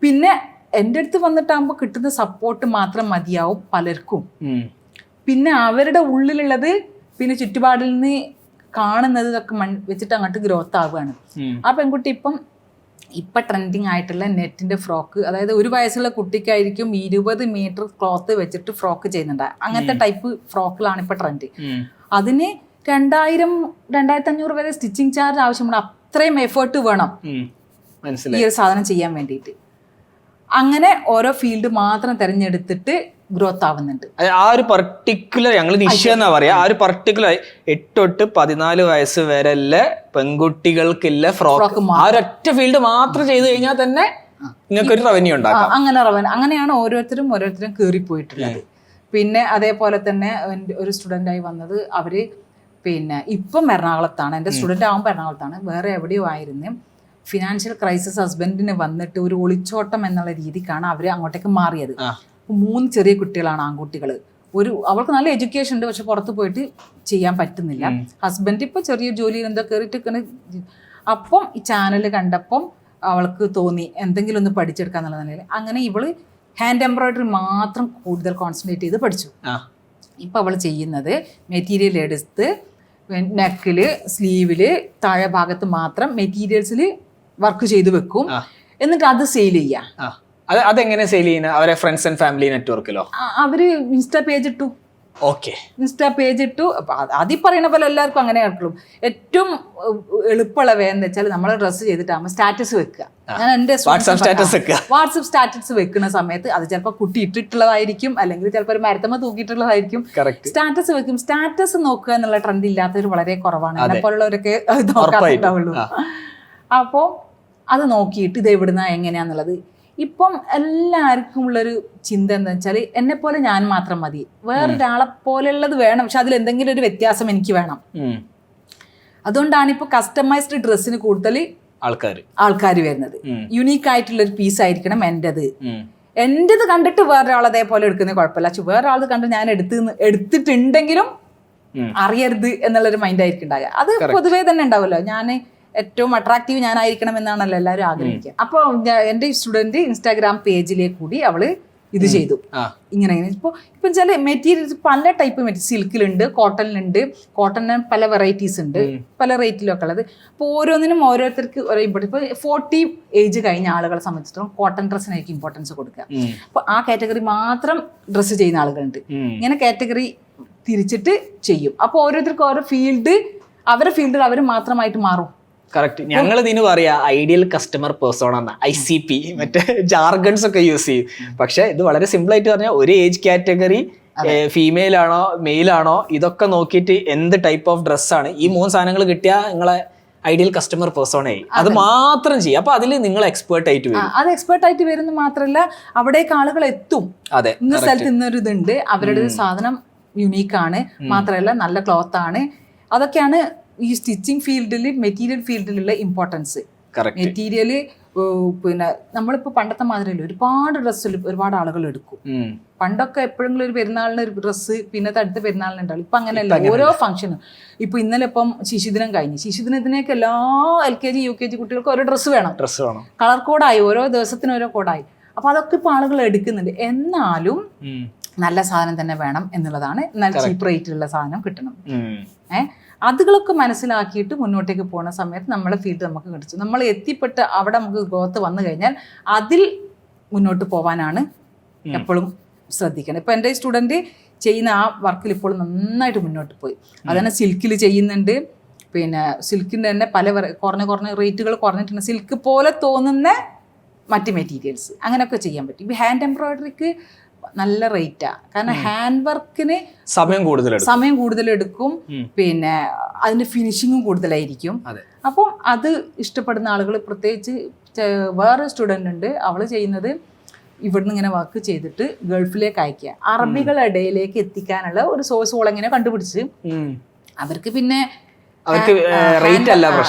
പിന്നെ എൻ്റെ അടുത്ത് വന്നിട്ടാകുമ്പോൾ കിട്ടുന്ന സപ്പോർട്ട് മാത്രം മതിയാവും പലർക്കും. പിന്നെ അവരുടെ ഉള്ളിലുള്ളത് പിന്നെ ചുറ്റുപാടിൽ നിന്ന് കാണുന്നത് ഇതൊക്കെ വെച്ചിട്ട് അങ്ങോട്ട് ഗ്രോത്ത് ആവുകയാണ്. ആ പെൺകുട്ടി ഇപ്പം ട്രെൻഡിങ് ആയിട്ടുള്ള നെറ്റിൻ്റെ ഫ്രോക്ക്, അതായത് 1 വയസ്സുള്ള കുട്ടിക്കായിരിക്കും 20 മീറ്റർ ക്ലോത്ത് വെച്ചിട്ട് ഫ്രോക്ക് ചെയ്യുന്നുണ്ട്. അങ്ങനത്തെ ടൈപ്പ് ഫ്രോക്കിലാണ് ഇപ്പോൾ ട്രെൻഡ്. അതിന് 2000-2500 വരെ സ്റ്റിച്ചിങ് ചാർജ് ആവശ്യമുണ്ട്. അത്രയും എഫേർട്ട് വേണം ഈ ഒരു സാധനം ചെയ്യാൻ വേണ്ടിയിട്ട്. അങ്ങനെ ഓരോ ഫീൽഡ് മാത്രം തിരഞ്ഞെടുത്തിട്ട് ഗ്രോത്ത് ആവുന്നുണ്ട്. ആ ഒരു പർട്ടിക്കുലർ ഞങ്ങൾ നിശ്ച എന്നാ പറയാ, ആ ഒരു പർട്ടിക്കുലർ 8 തൊട്ട് 14 വയസ്സ് വരെ പെൺകുട്ടികൾക്കില്ല ഫ്രോക്ക്, ആ ഒരൊറ്റ ഫീൽഡ് മാത്രം ചെയ്തു കഴിഞ്ഞാൽ തന്നെ നിങ്ങൾക്ക് ഒരു റവന്യൂ ഉണ്ടാക്കാം. അങ്ങനെയാണ് ഓരോരുത്തരും കയറിപ്പോയിട്ടുള്ളത്. പിന്നെ അതേപോലെ തന്നെ ഒരു സ്റ്റുഡൻ്റായി വന്നത്, അവർ പിന്നെ ഇപ്പം എറണാകുളത്താണ്, എൻ്റെ സ്റ്റുഡൻ്റ് ആകുമ്പോൾ എറണാകുളത്താണ്, വേറെ എവിടെയോ ആയിരുന്നു. ഫിനാൻഷ്യൽ ക്രൈസിസ് ഹസ്ബൻഡിന് വന്നിട്ട് ഒരു ഒളിച്ചോട്ടം എന്നുള്ള രീതിക്കാണ് അവർ അങ്ങോട്ടേക്ക് മാറിയത്. 3 ചെറിയ കുട്ടികളാണ്, ആൺകുട്ടികൾ. അവൾക്ക് നല്ല എഡ്യൂക്കേഷൻ ഉണ്ട്, പക്ഷെ പുറത്ത് പോയിട്ട് ചെയ്യാൻ പറ്റുന്നില്ല. ഹസ്ബൻഡ് ഇപ്പോൾ ചെറിയ ജോലിയിൽ എന്തോ കയറിയിട്ട്. അപ്പം ഈ ചാനൽ കണ്ടപ്പം അവൾക്ക് തോന്നി എന്തെങ്കിലും ഒന്ന് പഠിച്ചെടുക്കാന്നുള്ള നിലയിൽ അങ്ങനെ ഇവള് ഹാൻഡ് എംബ്രോയിഡറി മാത്രം കൂടുതൽ കോൺസെൻട്രേറ്റ് ചെയ്ത് പഠിച്ചു. ഇപ്പം അവൾ ചെയ്യുന്നത് മെറ്റീരിയൽ എടുത്ത് നെക്കില്, സ്ലീവില്, താഴെ ഭാഗത്ത് മാത്രം മെറ്റീരിയൽസിൽ വർക്ക് ചെയ്ത് വെക്കും, എന്നിട്ട് അത് സെയിൽ ചെയ്യാം. അതെങ്ങനെ സെയിൽ ചെയ്യുന്നത്? അവരെ ഫ്രണ്ട്സ് ആൻഡ് ഫാമിലി നെറ്റ്വർക്കിലോ? അവര് ഇൻസ്റ്റാ പേജ് ഇട്ടു. ഇൻസ്റ്റാ പേജ് ഇട്ടു. അതി പറയുന്ന പോലെ എല്ലാവർക്കും അങ്ങനെ ആയിട്ടുള്ളൂ. ഏറ്റവും എളുപ്പമുള്ള വേ എന്ന് വെച്ചാൽ നമ്മൾ ഡ്രസ്സ് ചെയ്തിട്ടാകുമ്പോൾ സ്റ്റാറ്റസ് വെക്കുക. ഞാൻ എൻ്റെ വാട്സപ്പ് സ്റ്റാറ്റസ് വെക്കുന്ന സമയത്ത് അത് ചിലപ്പോൾ കുട്ടി ഇട്ടിട്ടുള്ളതായിരിക്കും, അല്ലെങ്കിൽ ചിലപ്പോൾ ഒരു മരത്തമ്മ തൂക്കിയിട്ടുള്ളതായിരിക്കും. സ്റ്റാറ്റസ് വെക്കും. സ്റ്റാറ്റസ് നോക്കുക എന്നുള്ള ട്രെൻഡ് ഇല്ലാത്തവർ വളരെ കുറവാണ്. എന്നെ പോലുള്ളവരൊക്കെ നോക്കാറുണ്ടാവുള്ളൂ. അപ്പോൾ അത് നോക്കിയിട്ട് ഇത് എവിടുന്ന എങ്ങനെയാന്നുള്ളത്. ഇപ്പം എല്ലാവർക്കും ഉള്ളൊരു ചിന്ത എന്താ വെച്ചാൽ എന്നെ പോലെ ഞാൻ മാത്രം മതി, വേറൊരാളെ പോലെയുള്ളത് വേണം, പക്ഷെ അതിൽ എന്തെങ്കിലും ഒരു എനിക്ക് വേണം. അതുകൊണ്ടാണ് ഇപ്പോൾ കസ്റ്റമൈസ്ഡ് ഡ്രസ്സിന് കൂടുതൽ ആൾക്കാർ വരുന്നത്. യുണീക്ക് ആയിട്ടുള്ളൊരു പീസ് ആയിരിക്കണം എന്റേത് കണ്ടിട്ട് വേറൊരാൾ അതേപോലെ എടുക്കുന്നത് കുഴപ്പമില്ല, പക്ഷെ വേറൊരാൾ കണ്ട് ഞാൻ എടുത്തിട്ടുണ്ടെങ്കിലും അറിയരുത് എന്നുള്ളൊരു മൈൻഡ് ആയിരിക്കും ഉണ്ടാകുക. അത് പൊതുവേ തന്നെ ഉണ്ടാവുമല്ലോ. ഞാൻ ഏറ്റവും അട്രാക്റ്റീവ് ഞാനായിരിക്കണം എന്നാണല്ലോ എല്ലാവരും ആഗ്രഹിക്കുക. അപ്പോൾ എൻ്റെ സ്റ്റുഡൻറ്റ് ഇൻസ്റ്റാഗ്രാം പേജിലേക്ക് കൂടി അവള് ഇത് ചെയ്തു. ഇങ്ങനെ ഇപ്പം ചില മെറ്റീരിയൽസ് പല ടൈപ്പ് മെറ്റീരിയൽ, സിൽക്കിലുണ്ട്, കോട്ടണിലുണ്ട്. കോട്ടണിന് പല വെറൈറ്റീസ് ഉണ്ട്, പല റേറ്റിലൊക്കെ ഉള്ളത്. അപ്പോൾ ഓരോന്നിനും ഓരോരുത്തർക്ക് ഓരോ ഇമ്പോർട്ടൻസ്. ഇപ്പോൾ 40 ഏജ് കഴിഞ്ഞ ആളുകളെ സംബന്ധിച്ചിടത്തോളം കോട്ടൺ ഡ്രസ്സിനായിരിക്കും ഇമ്പോർട്ടൻസ് കൊടുക്കുക. അപ്പോൾ ആ കാറ്റഗറി മാത്രം ഡ്രസ്സ് ചെയ്യുന്ന ആളുകളുണ്ട്. ഇങ്ങനെ കാറ്റഗറി തിരിച്ചിട്ട് ചെയ്യും. അപ്പോൾ ഓരോരുത്തർക്ക് ഓരോ അവരുടെ ഫീൽഡിൽ അവർ മാത്രമായിട്ട് മാറും. കറക്റ്റ്. ഞങ്ങൾ ഇതിന് പറയാ ഐഡിയൽ കസ്റ്റമർ പേഴ്സോണ എന്ന ICP, മറ്റേ ജാർഗൺസ് ഒക്കെ യൂസ് ചെയ്യും. പക്ഷെ ഇത് വളരെ സിമ്പിൾ ആയിട്ട് പറഞ്ഞാൽ ഒരു ഏജ് കാറ്റഗറി, ഫീമെയിൽ ആണോ മെയിൽ ആണോ, ഇതൊക്കെ നോക്കിയിട്ട് എന്ത് ടൈപ്പ് ഓഫ് ഡ്രസ്സാണ്, ഈ 3 സാധനങ്ങൾ കിട്ടിയാൽ നിങ്ങളെ ഐഡിയൽ കസ്റ്റമർ പേഴ്സോണയായി. അത് മാത്രം ചെയ്യും. അപ്പൊ അതിൽ നിങ്ങൾ എക്സ്പേർട്ട് ആയിട്ട് വരും. അത് എക്സ്പേർട്ട് ആയിട്ട് വരുന്ന മാത്രമല്ല അവിടേക്ക് ആളുകൾ എത്തും. ഇന്ന സ്ഥലത്ത് ഇന്നൊരു ഇതുണ്ട്, അവരുടെ സാധനം യുണീക്കാണ്, മാത്രമല്ല നല്ല ക്ലോത്ത് ആണ്. അതൊക്കെയാണ് ഈ സ്റ്റിച്ചിങ് ഫീൽഡിൽ, മെറ്റീരിയൽ ഫീൽഡിലുള്ള ഇമ്പോർട്ടൻസ്. മെറ്റീരിയൽ പിന്നെ നമ്മളിപ്പോൾ പണ്ടത്തെ മാതിരിയല്ല, ഒരുപാട് ഡ്രസ്സിൽ ഒരുപാട് ആളുകൾ എടുക്കും. പണ്ടൊക്കെ എപ്പോഴെങ്കിലും ഒരു പെരുന്നാളിന് ഒരു ഡ്രസ്സ്, പിന്നെ അടുത്ത പെരുന്നാളിന് ഉണ്ടാവും. ഇപ്പം അങ്ങനെയല്ല, ഓരോ ഫംഗ്ഷനും. ഇപ്പോൾ ഇന്നലെ ഇപ്പം ശിശുദിനം കഴിഞ്ഞു. ശിശുദിനത്തിനൊക്കെ എല്ലാ LKG UKG കുട്ടികൾക്ക് ഓരോ ഡ്രസ്സ് വേണം. കളർ കോഡായി, ഓരോ ദിവസത്തിനും ഓരോ കോഡായി. അപ്പോൾ അതൊക്കെ ഇപ്പോൾ ആളുകൾ എടുക്കുന്നുണ്ട്. എന്നാലും നല്ല സാധനം തന്നെ വേണം എന്നുള്ളതാണ്. നല്ല ചീപ്പ് റേറ്റിലുള്ള സാധനം കിട്ടണം. അതുകളൊക്കെ മനസ്സിലാക്കിയിട്ട് മുന്നോട്ടേക്ക് പോകുന്ന സമയത്ത് നമ്മളെ ഫീൽഡ് നമുക്ക് കിട്ടും. നമ്മൾ എത്തിപ്പെട്ട് അവിടെ നമുക്ക് ഗ്രോത്ത് വന്നു കഴിഞ്ഞാൽ അതിൽ മുന്നോട്ട് പോകാനാണ് എപ്പോഴും ശ്രദ്ധിക്കണം. ഇപ്പം എൻ്റെ സ്റ്റുഡൻറ്റ് ചെയ്യുന്ന ആ വർക്കിൽ ഇപ്പോൾ നന്നായിട്ട് മുന്നോട്ട് പോയി. അതുതന്നെ സിൽക്കിൽ ചെയ്യുന്നുണ്ട്. പിന്നെ സിൽക്കിൻ്റെ തന്നെ പല കുറഞ്ഞ റേറ്റുകൾ കുറഞ്ഞിട്ടുണ്ട്. സിൽക്ക് പോലെ തോന്നുന്ന മറ്റ് മെറ്റീരിയൽസ് അങ്ങനെയൊക്കെ ചെയ്യാൻ പറ്റും. ഇപ്പോൾ ഹാൻഡ് എംബ്രോയിഡറിക്ക് നല്ല റേറ്റാ. കാരണം ഹാൻഡ് വർക്കിന് സമയം കൂടുതലെടുക്കും, പിന്നെ അതിന്റെ ഫിനിഷിങ്ങും കൂടുതലായിരിക്കും. അപ്പം അത് ഇഷ്ടപ്പെടുന്ന ആളുകൾ, പ്രത്യേകിച്ച് വേറെ സ്റ്റുഡൻ്റ് ഉണ്ട്, അവൾ ചെയ്യുന്നത് ഇവിടുന്ന് ഇങ്ങനെ വർക്ക് ചെയ്തിട്ട് ഗൾഫിലേക്ക് അയക്കുക, അറബികളുടെ ഇടയിലേക്ക് എത്തിക്കാനുള്ള ഒരു സോഴ്സ് ഓളെങ്ങനെ കണ്ടുപിടിച്ച് അവർക്ക് പിന്നെ റേറ്റ്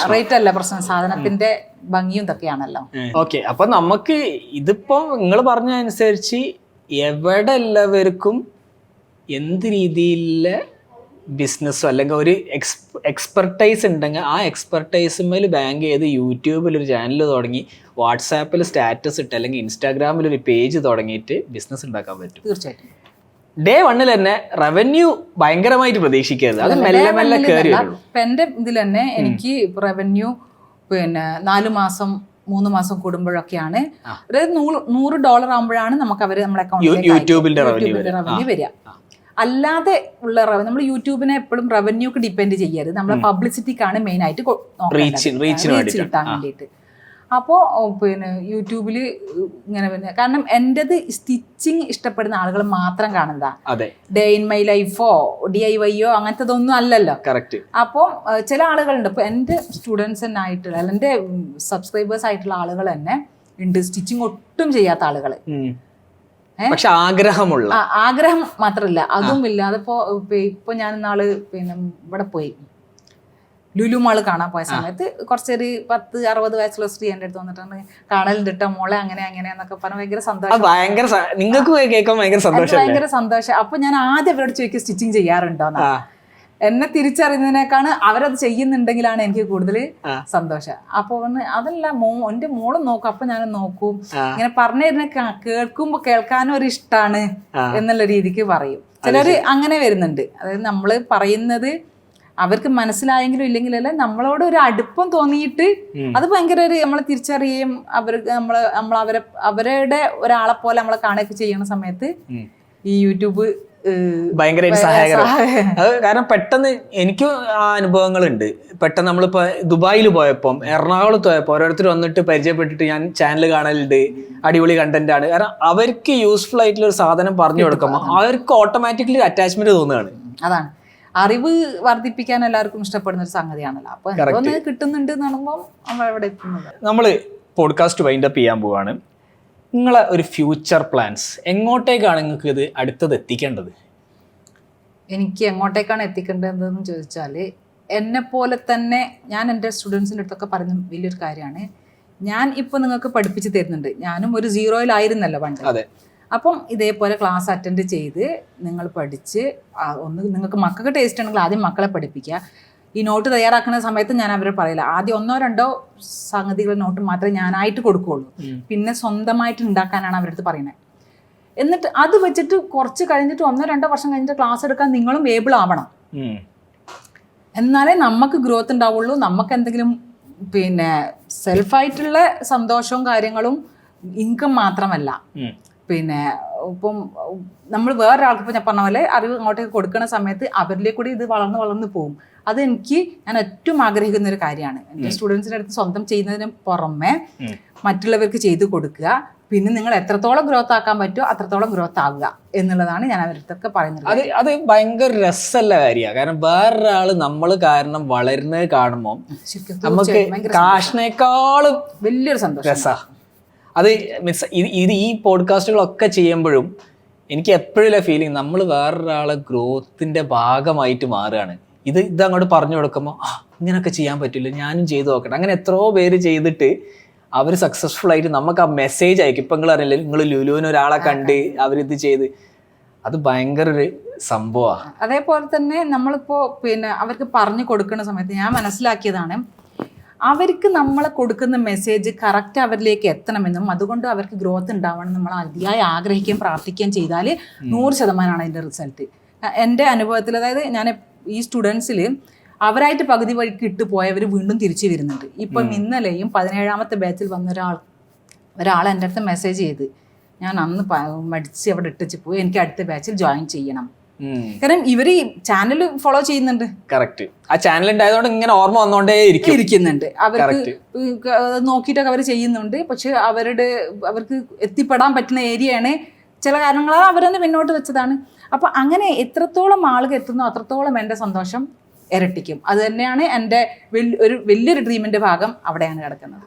അല്ല പ്രശ്നം, സാധനത്തിന്റെ ഭംഗിയും ഇതൊക്കെയാണല്ലോ. ഓക്കെ, അപ്പൊ നമുക്ക് ഇതിപ്പോ നിങ്ങൾ പറഞ്ഞ അനുസരിച്ച് എവിടെ എല്ലാവർക്കും എന്ത് രീതിയിലെ ബിസിനസ്സോ അല്ലെങ്കിൽ ഒരു എക്സ്പെർട്ടൈസ് ഉണ്ടെങ്കിൽ ആ എക്സ്പെർട്ടൈസുമേൽ ബാങ്ക് ചെയ്ത് യൂട്യൂബിൽ ഒരു ചാനൽ തുടങ്ങി, വാട്സാപ്പിൽ സ്റ്റാറ്റസ് ഇട്ട് അല്ലെങ്കിൽ ഇൻസ്റ്റാഗ്രാമിൽ ഒരു പേജ് തുടങ്ങിയിട്ട് ബിസിനസ് ഉണ്ടാക്കാൻ പറ്റും. തീർച്ചയായിട്ടും ഡേ 1 തന്നെ റവന്യൂ ഭയങ്കരമായിട്ട് പ്രതീക്ഷിക്കരുത്, അത് മെല്ലെ മെല്ലെ കയറി വരും. ഇപ്പം എൻ്റെ ഇതിൽ തന്നെ എനിക്ക് റവന്യൂ പിന്നെ 4 മാസം 3 മാസം കൂടുമ്പോഴൊക്കെയാണ്, അതായത് $100 ആകുമ്പോഴാണ് നമുക്ക് അവർ നമ്മുടെ അക്കൗണ്ടിലേക്ക് യൂട്യൂബിന്റെ റവന്യൂ വരിക. അല്ലാതെ ഉള്ള റവന്യൂ, നമ്മൾ യൂട്യൂബിനെ എപ്പോഴും റവന്യൂക്ക് ഡിപ്പെൻഡ് ചെയ്യരുത്, നമ്മളെ പബ്ലിസിറ്റിക്കാണ് മെയിൻ ആയിട്ട് റീച്ച് കിട്ടാൻ വേണ്ടിയിട്ട്. അപ്പോൾ പിന്നെ യൂട്യൂബിൽ ഇങ്ങനെ കാരണം എൻ്റെത് സ്റ്റിച്ചിങ് ഇഷ്ടപ്പെടുന്ന ആളുകൾ മാത്രം കാണുന്നതാ, ഡേ ഇൻ മൈ ലൈഫോ DIYയോ അങ്ങനത്തതൊന്നും അല്ലല്ലോ. അപ്പോൾ ചില ആളുകളുണ്ട്, ഇപ്പോൾ എൻ്റെ സ്റ്റുഡൻസ് തന്നെ ആയിട്ടുള്ള അല്ലെങ്കിൽ എൻ്റെ സബ്സ്ക്രൈബേഴ്സ് ആയിട്ടുള്ള ആളുകൾ തന്നെ ഉണ്ട് സ്റ്റിച്ചിങ് ഒട്ടും ചെയ്യാത്ത ആളുകൾ. പക്ഷെ ആഗ്രഹമുള്ള ആഗ്രഹം മാത്രല്ല അതും ഇല്ല. ഇപ്പൊ ഞാൻ ഇന്നാള് പിന്നെ ഇവിടെ പോയി ലുലു മാള് കാണാൻ പോയ സമയത്ത് കുറച്ചൊരു 10-60 വയസ്സുള്ള സ്ത്രീ എൻ്റെ അടുത്ത് വന്നിട്ടാണ് കാണലുണ്ടിട്ട മോളെ അങ്ങനെ എന്നൊക്കെ പറഞ്ഞ് ഭയങ്കര സന്തോഷം. നിങ്ങൾക്ക് കേൾക്കാൻ ഭയങ്കര സന്തോഷം. അപ്പൊ ഞാൻ ആദ്യം അവരോട് ചോദിക്കും സ്റ്റിച്ചിങ് ചെയ്യാറുണ്ടോന്ന്. എന്നെ തിരിച്ചറിയുന്നതിനേക്കാണ് അവരത് ചെയ്യുന്നുണ്ടെങ്കിലാണ് എനിക്ക് കൂടുതൽ സന്തോഷം. അപ്പൊ അതല്ല എന്റെ മോളും നോക്കും, അപ്പൊ ഞാൻ നോക്കും. ഇങ്ങനെ പറഞ്ഞു തരുന്ന കേൾക്കുമ്പോ കേൾക്കാനും ഒരു ഇഷ്ടമാണ് എന്നുള്ള രീതിക്ക് പറയും. ചിലര് അങ്ങനെ വരുന്നുണ്ട്. അതായത് നമ്മള് പറയുന്നത് അവർക്ക് മനസ്സിലായെങ്കിലും ഇല്ലെങ്കിലല്ല നമ്മളോട് ഒരു അടുപ്പം തോന്നിയിട്ട് അത് ഭയങ്കര ഒരു നമ്മളെ തിരിച്ചറിയുകയും അവരുടെ ഒരാളെ പോലെ നമ്മളെ കാണുകയൊക്കെ ചെയ്യുന്ന സമയത്ത് ഈ യൂട്യൂബ് ഭയങ്കര സഹായകരം. അത് കാരണം പെട്ടെന്ന് എനിക്ക് ആ അനുഭവങ്ങളുണ്ട്. പെട്ടെന്ന് നമ്മളിപ്പോ ദുബായിൽ പോയപ്പം എറണാകുളത്ത് പോയപ്പോ ഓരോരുത്തർ വന്നിട്ട് പരിചയപ്പെട്ടിട്ട് ഞാൻ ചാനൽ കാണലുണ്ട്, അടിപൊളി കണ്ടന്റ് ആണ്. കാരണം അവർക്ക് യൂസ്ഫുൾ ആയിട്ടുള്ള ഒരു സാധനം പറഞ്ഞു കൊടുക്കുമ്പോൾ അവർക്ക് ഓട്ടോമാറ്റിക്കലി അറ്റാച്ച്മെന്റ് തോന്നുകയാണ്. അതാണ് അറിവ് വർദ്ധിപ്പിക്കാൻ എല്ലാവർക്കും ഇഷ്ടപ്പെടുന്ന ഒരു സംഗതിയാണല്ലോ. അപ്പൊ എന്തോന്ന് കിട്ടുന്നുണ്ട് എന്ന് പറയുമ്പോൾ നമ്മൾ എവിടെ എത്തുന്നത്. നമ്മള് പോഡ്കാസ്റ്റ് വൈൻഡ് അപ്പ് ചെയ്യാൻ പോവാണ്. നിങ്ങളെ ഒരു ഫ്യൂച്ചർ പ്ലാൻസ് എങ്ങോട്ടേക്കാണ് നിങ്ങൾക്ക് ഇത് അടുത്തത് എത്തിക്കേണ്ടത്? എനിക്ക് എങ്ങോട്ടേക്കാണ് എത്തിക്കേണ്ടതെന്ന് ചോദിച്ചാൽ എന്നെ പോലെ തന്നെ ഞാൻ എൻ്റെ സ്റ്റുഡൻസിൻ്റെ അടുത്തൊക്കെ പറയുന്ന വലിയൊരു കാര്യമാണ്. ഞാൻ ഇപ്പോൾ നിങ്ങൾക്ക് പഠിപ്പിച്ച് തരുന്നുണ്ട്. ഞാനും ഒരു 0-യിലായിരുന്നല്ലോ പണ്ട്. അതെ. അപ്പം ഇതേപോലെ ക്ലാസ് അറ്റൻഡ് ചെയ്ത് നിങ്ങൾ പഠിച്ച് നിങ്ങൾക്ക് മക്കൾക്ക് ടേസ്റ്റ് ഉണ്ടെങ്കിൽ ആദ്യം മക്കളെ പഠിപ്പിക്കുക. ഈ നോട്ട് തയ്യാറാക്കുന്ന സമയത്ത് ഞാൻ അവരെ പറയില്ല, ആദ്യം 1-2 സംഗതികൾ നോട്ട് മാത്രമേ ഞാനായിട്ട് കൊടുക്കുകയുള്ളൂ. പിന്നെ സ്വന്തമായിട്ട് ഉണ്ടാക്കാനാണ് അവരടുത്ത് പറയുന്നത്. എന്നിട്ട് അത് വെച്ചിട്ട് കുറച്ച് കഴിഞ്ഞിട്ട് 1-2 വർഷം കഴിഞ്ഞിട്ട് ക്ലാസ് എടുക്കാൻ നിങ്ങളും ഏബിൾ ആവണം. എന്നാലേ നമുക്ക് ഗ്രോത്ത് ഉണ്ടാവുള്ളൂ. നമുക്ക് എന്തെങ്കിലും പിന്നെ സെൽഫായിട്ടുള്ള സന്തോഷവും കാര്യങ്ങളും ഇൻകം മാത്രമല്ല. പിന്നെ ഇപ്പം നമ്മൾ വേറൊരാൾക്ക് ഇപ്പം ഞാൻ പറഞ്ഞ പോലെ അറിവ് അങ്ങോട്ടേക്ക് കൊടുക്കുന്ന സമയത്ത് അവരിലേക്ക് കൂടി ഇത് വളർന്ന് പോകും. അതെനിക്ക് ഞാൻ ഏറ്റവും ആഗ്രഹിക്കുന്ന ഒരു കാര്യമാണ്. എൻ്റെ സ്റ്റുഡൻസിൻ്റെ അടുത്ത് സ്വന്തം ചെയ്യുന്നതിന് പുറമെ മറ്റുള്ളവർക്ക് ചെയ്തു കൊടുക്കുക. പിന്നെ നിങ്ങൾ എത്രത്തോളം ഗ്രോത്ത് ആക്കാൻ പറ്റുമോ അത്രത്തോളം ഗ്രോത്ത് ആവുക എന്നുള്ളതാണ് ഞാൻ അവരടുത്തൊക്കെ പറയുന്നത്. അത് ഭയങ്കര രസമുള്ള കാര്യമാണ്. കാരണം വേറൊരാള് നമ്മൾ കാരണം വളരുന്നത് കാണുമ്പോൾ നമുക്ക് കാശിനേക്കാളും വലിയൊരു സന്തോഷം. രസമാണ് അത്. മീൻസ് ഇത് ഈ പോഡ്കാസ്റ്റുകളൊക്കെ ചെയ്യുമ്പോഴും എനിക്ക് എപ്പോഴുള്ള ഫീലിംഗ് നമ്മൾ വേറൊരാളെ ഗ്രോത്തിന്റെ ഭാഗമായിട്ട് മാറുകയാണ്. ഇതങ്ങോട്ട് പറഞ്ഞു കൊടുക്കുമ്പോൾ ഇങ്ങനെയൊക്കെ ചെയ്യാൻ പറ്റില്ല, ഞാനും ചെയ്തു നോക്കട്ടെ. അങ്ങനെ എത്രയോ പേര് ചെയ്തിട്ട് അവർ സക്സസ്ഫുൾ ആയിട്ട് നമുക്ക് ആ മെസ്സേജ് അയക്കും. ഇപ്പം നിങ്ങൾ അറിയില്ല, നിങ്ങൾ ലുലുവിന് ഒരാളെ കണ്ട് അവരിത് ചെയ്ത്, അത് ഭയങ്കര ഒരു സംഭവമാണ്. അതേപോലെ തന്നെ നമ്മളിപ്പോൾ പിന്നെ അവർക്ക് പറഞ്ഞു കൊടുക്കുന്ന സമയത്ത് ഞാൻ മനസ്സിലാക്കിയതാണ്, അവർക്ക് നമ്മൾ കൊടുക്കുന്ന മെസ്സേജ് കറക്റ്റ് അവരിലേക്ക് എത്തണമെന്നും അതുകൊണ്ട് അവർക്ക് ഗ്രോത്ത് ഉണ്ടാവണം നമ്മൾ അതിയായി ആഗ്രഹിക്കുകയും പ്രാർത്ഥിക്കുകയും ചെയ്താൽ 100% അതിൻ്റെ റിസൾട്ട്. എൻ്റെ അനുഭവത്തിൽ, അതായത് ഞാൻ ഈ സ്റ്റുഡൻസിൽ അവരായിട്ട് പകുതി വഴിക്ക് ഇട്ട് പോയവർ വീണ്ടും തിരിച്ചു വരുന്നുണ്ട്. ഇപ്പം ഇന്നലെയും 17ാമത്തെ ബാച്ചിൽ വന്ന ഒരാൾ എൻ്റെ അടുത്ത് മെസ്സേജ് ചെയ്ത്, ഞാൻ അന്ന് മടിച്ച് അവിടെ ഇട്ടിച്ച് പോയി, എനിക്ക് അടുത്ത ബാച്ചിൽ ജോയിൻ ചെയ്യണം. കാരണം ഇവര് ചാനൽ ഫോളോ ചെയ്യുന്നുണ്ട്. കറക്റ്റ്. ആ ചാനൽ ഉണ്ടായതുകൊണ്ട് ഇങ്ങനെ ഓർമ്മ വന്നോണ്ടേ ഇരിക്കുന്നുണ്ട്. അവർക്ക് നോക്കിയിട്ടൊക്കെ അവർ ചെയ്യുന്നുണ്ട്. പക്ഷെ അവർക്ക് എത്തിപ്പെടാൻ പറ്റുന്ന ഏരിയയാണ്. ചില കാരണങ്ങളാൽ അവരെന്നെ പിന്നോട്ട് വെച്ചതാണ്. അപ്പൊ അങ്ങനെ എത്രത്തോളം ആളുകൾ എത്തുന്നു അത്രത്തോളം എൻ്റെ സന്തോഷം ഇരട്ടിക്കും. അത് തന്നെയാണ് എൻ്റെ ഒരു വലിയൊരു ഡ്രീമിന്റെ ഭാഗം അവിടെയാണ് കിടക്കുന്നത്.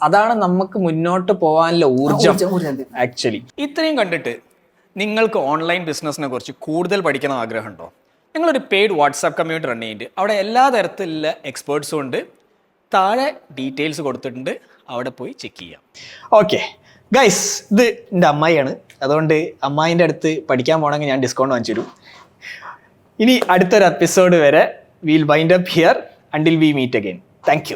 അതാണ് നമുക്ക് മുന്നോട്ട് പോകാനുള്ള ഊർജം ആക്ച്വലി. ഇത്രയും കണ്ടിട്ട് നിങ്ങൾക്ക് ഓൺലൈൻ ബിസിനസ്സിനെ കുറിച്ച് കൂടുതൽ പഠിക്കണം ആഗ്രഹമുണ്ടോ? ഞങ്ങളൊരു പെയ്ഡ് വാട്സാപ്പ് കമ്മ്യൂണിറ്റി റൺ ചെയ്യുന്നുണ്ട്. അവിടെ എല്ലാ തരത്തിലുള്ള എക്സ്പേർട്സും ഉണ്ട്. താഴെ ഡീറ്റെയിൽസ് കൊടുത്തിട്ടുണ്ട്, അവിടെ പോയി ചെക്ക് ചെയ്യാം. ഓക്കെ ഗൈസ്, ഇത് എൻ്റെ അമ്മായിയാണ്. അതുകൊണ്ട് അമ്മായിൻ്റെ അടുത്ത് പഠിക്കാൻ പോകണമെങ്കിൽ ഞാൻ ഡിസ്കൗണ്ട് വാങ്ങിച്ചു തരും. ഇനി അടുത്തൊരു എപ്പിസോഡ് വരെ we'll wind up here until we meet again. Thank you.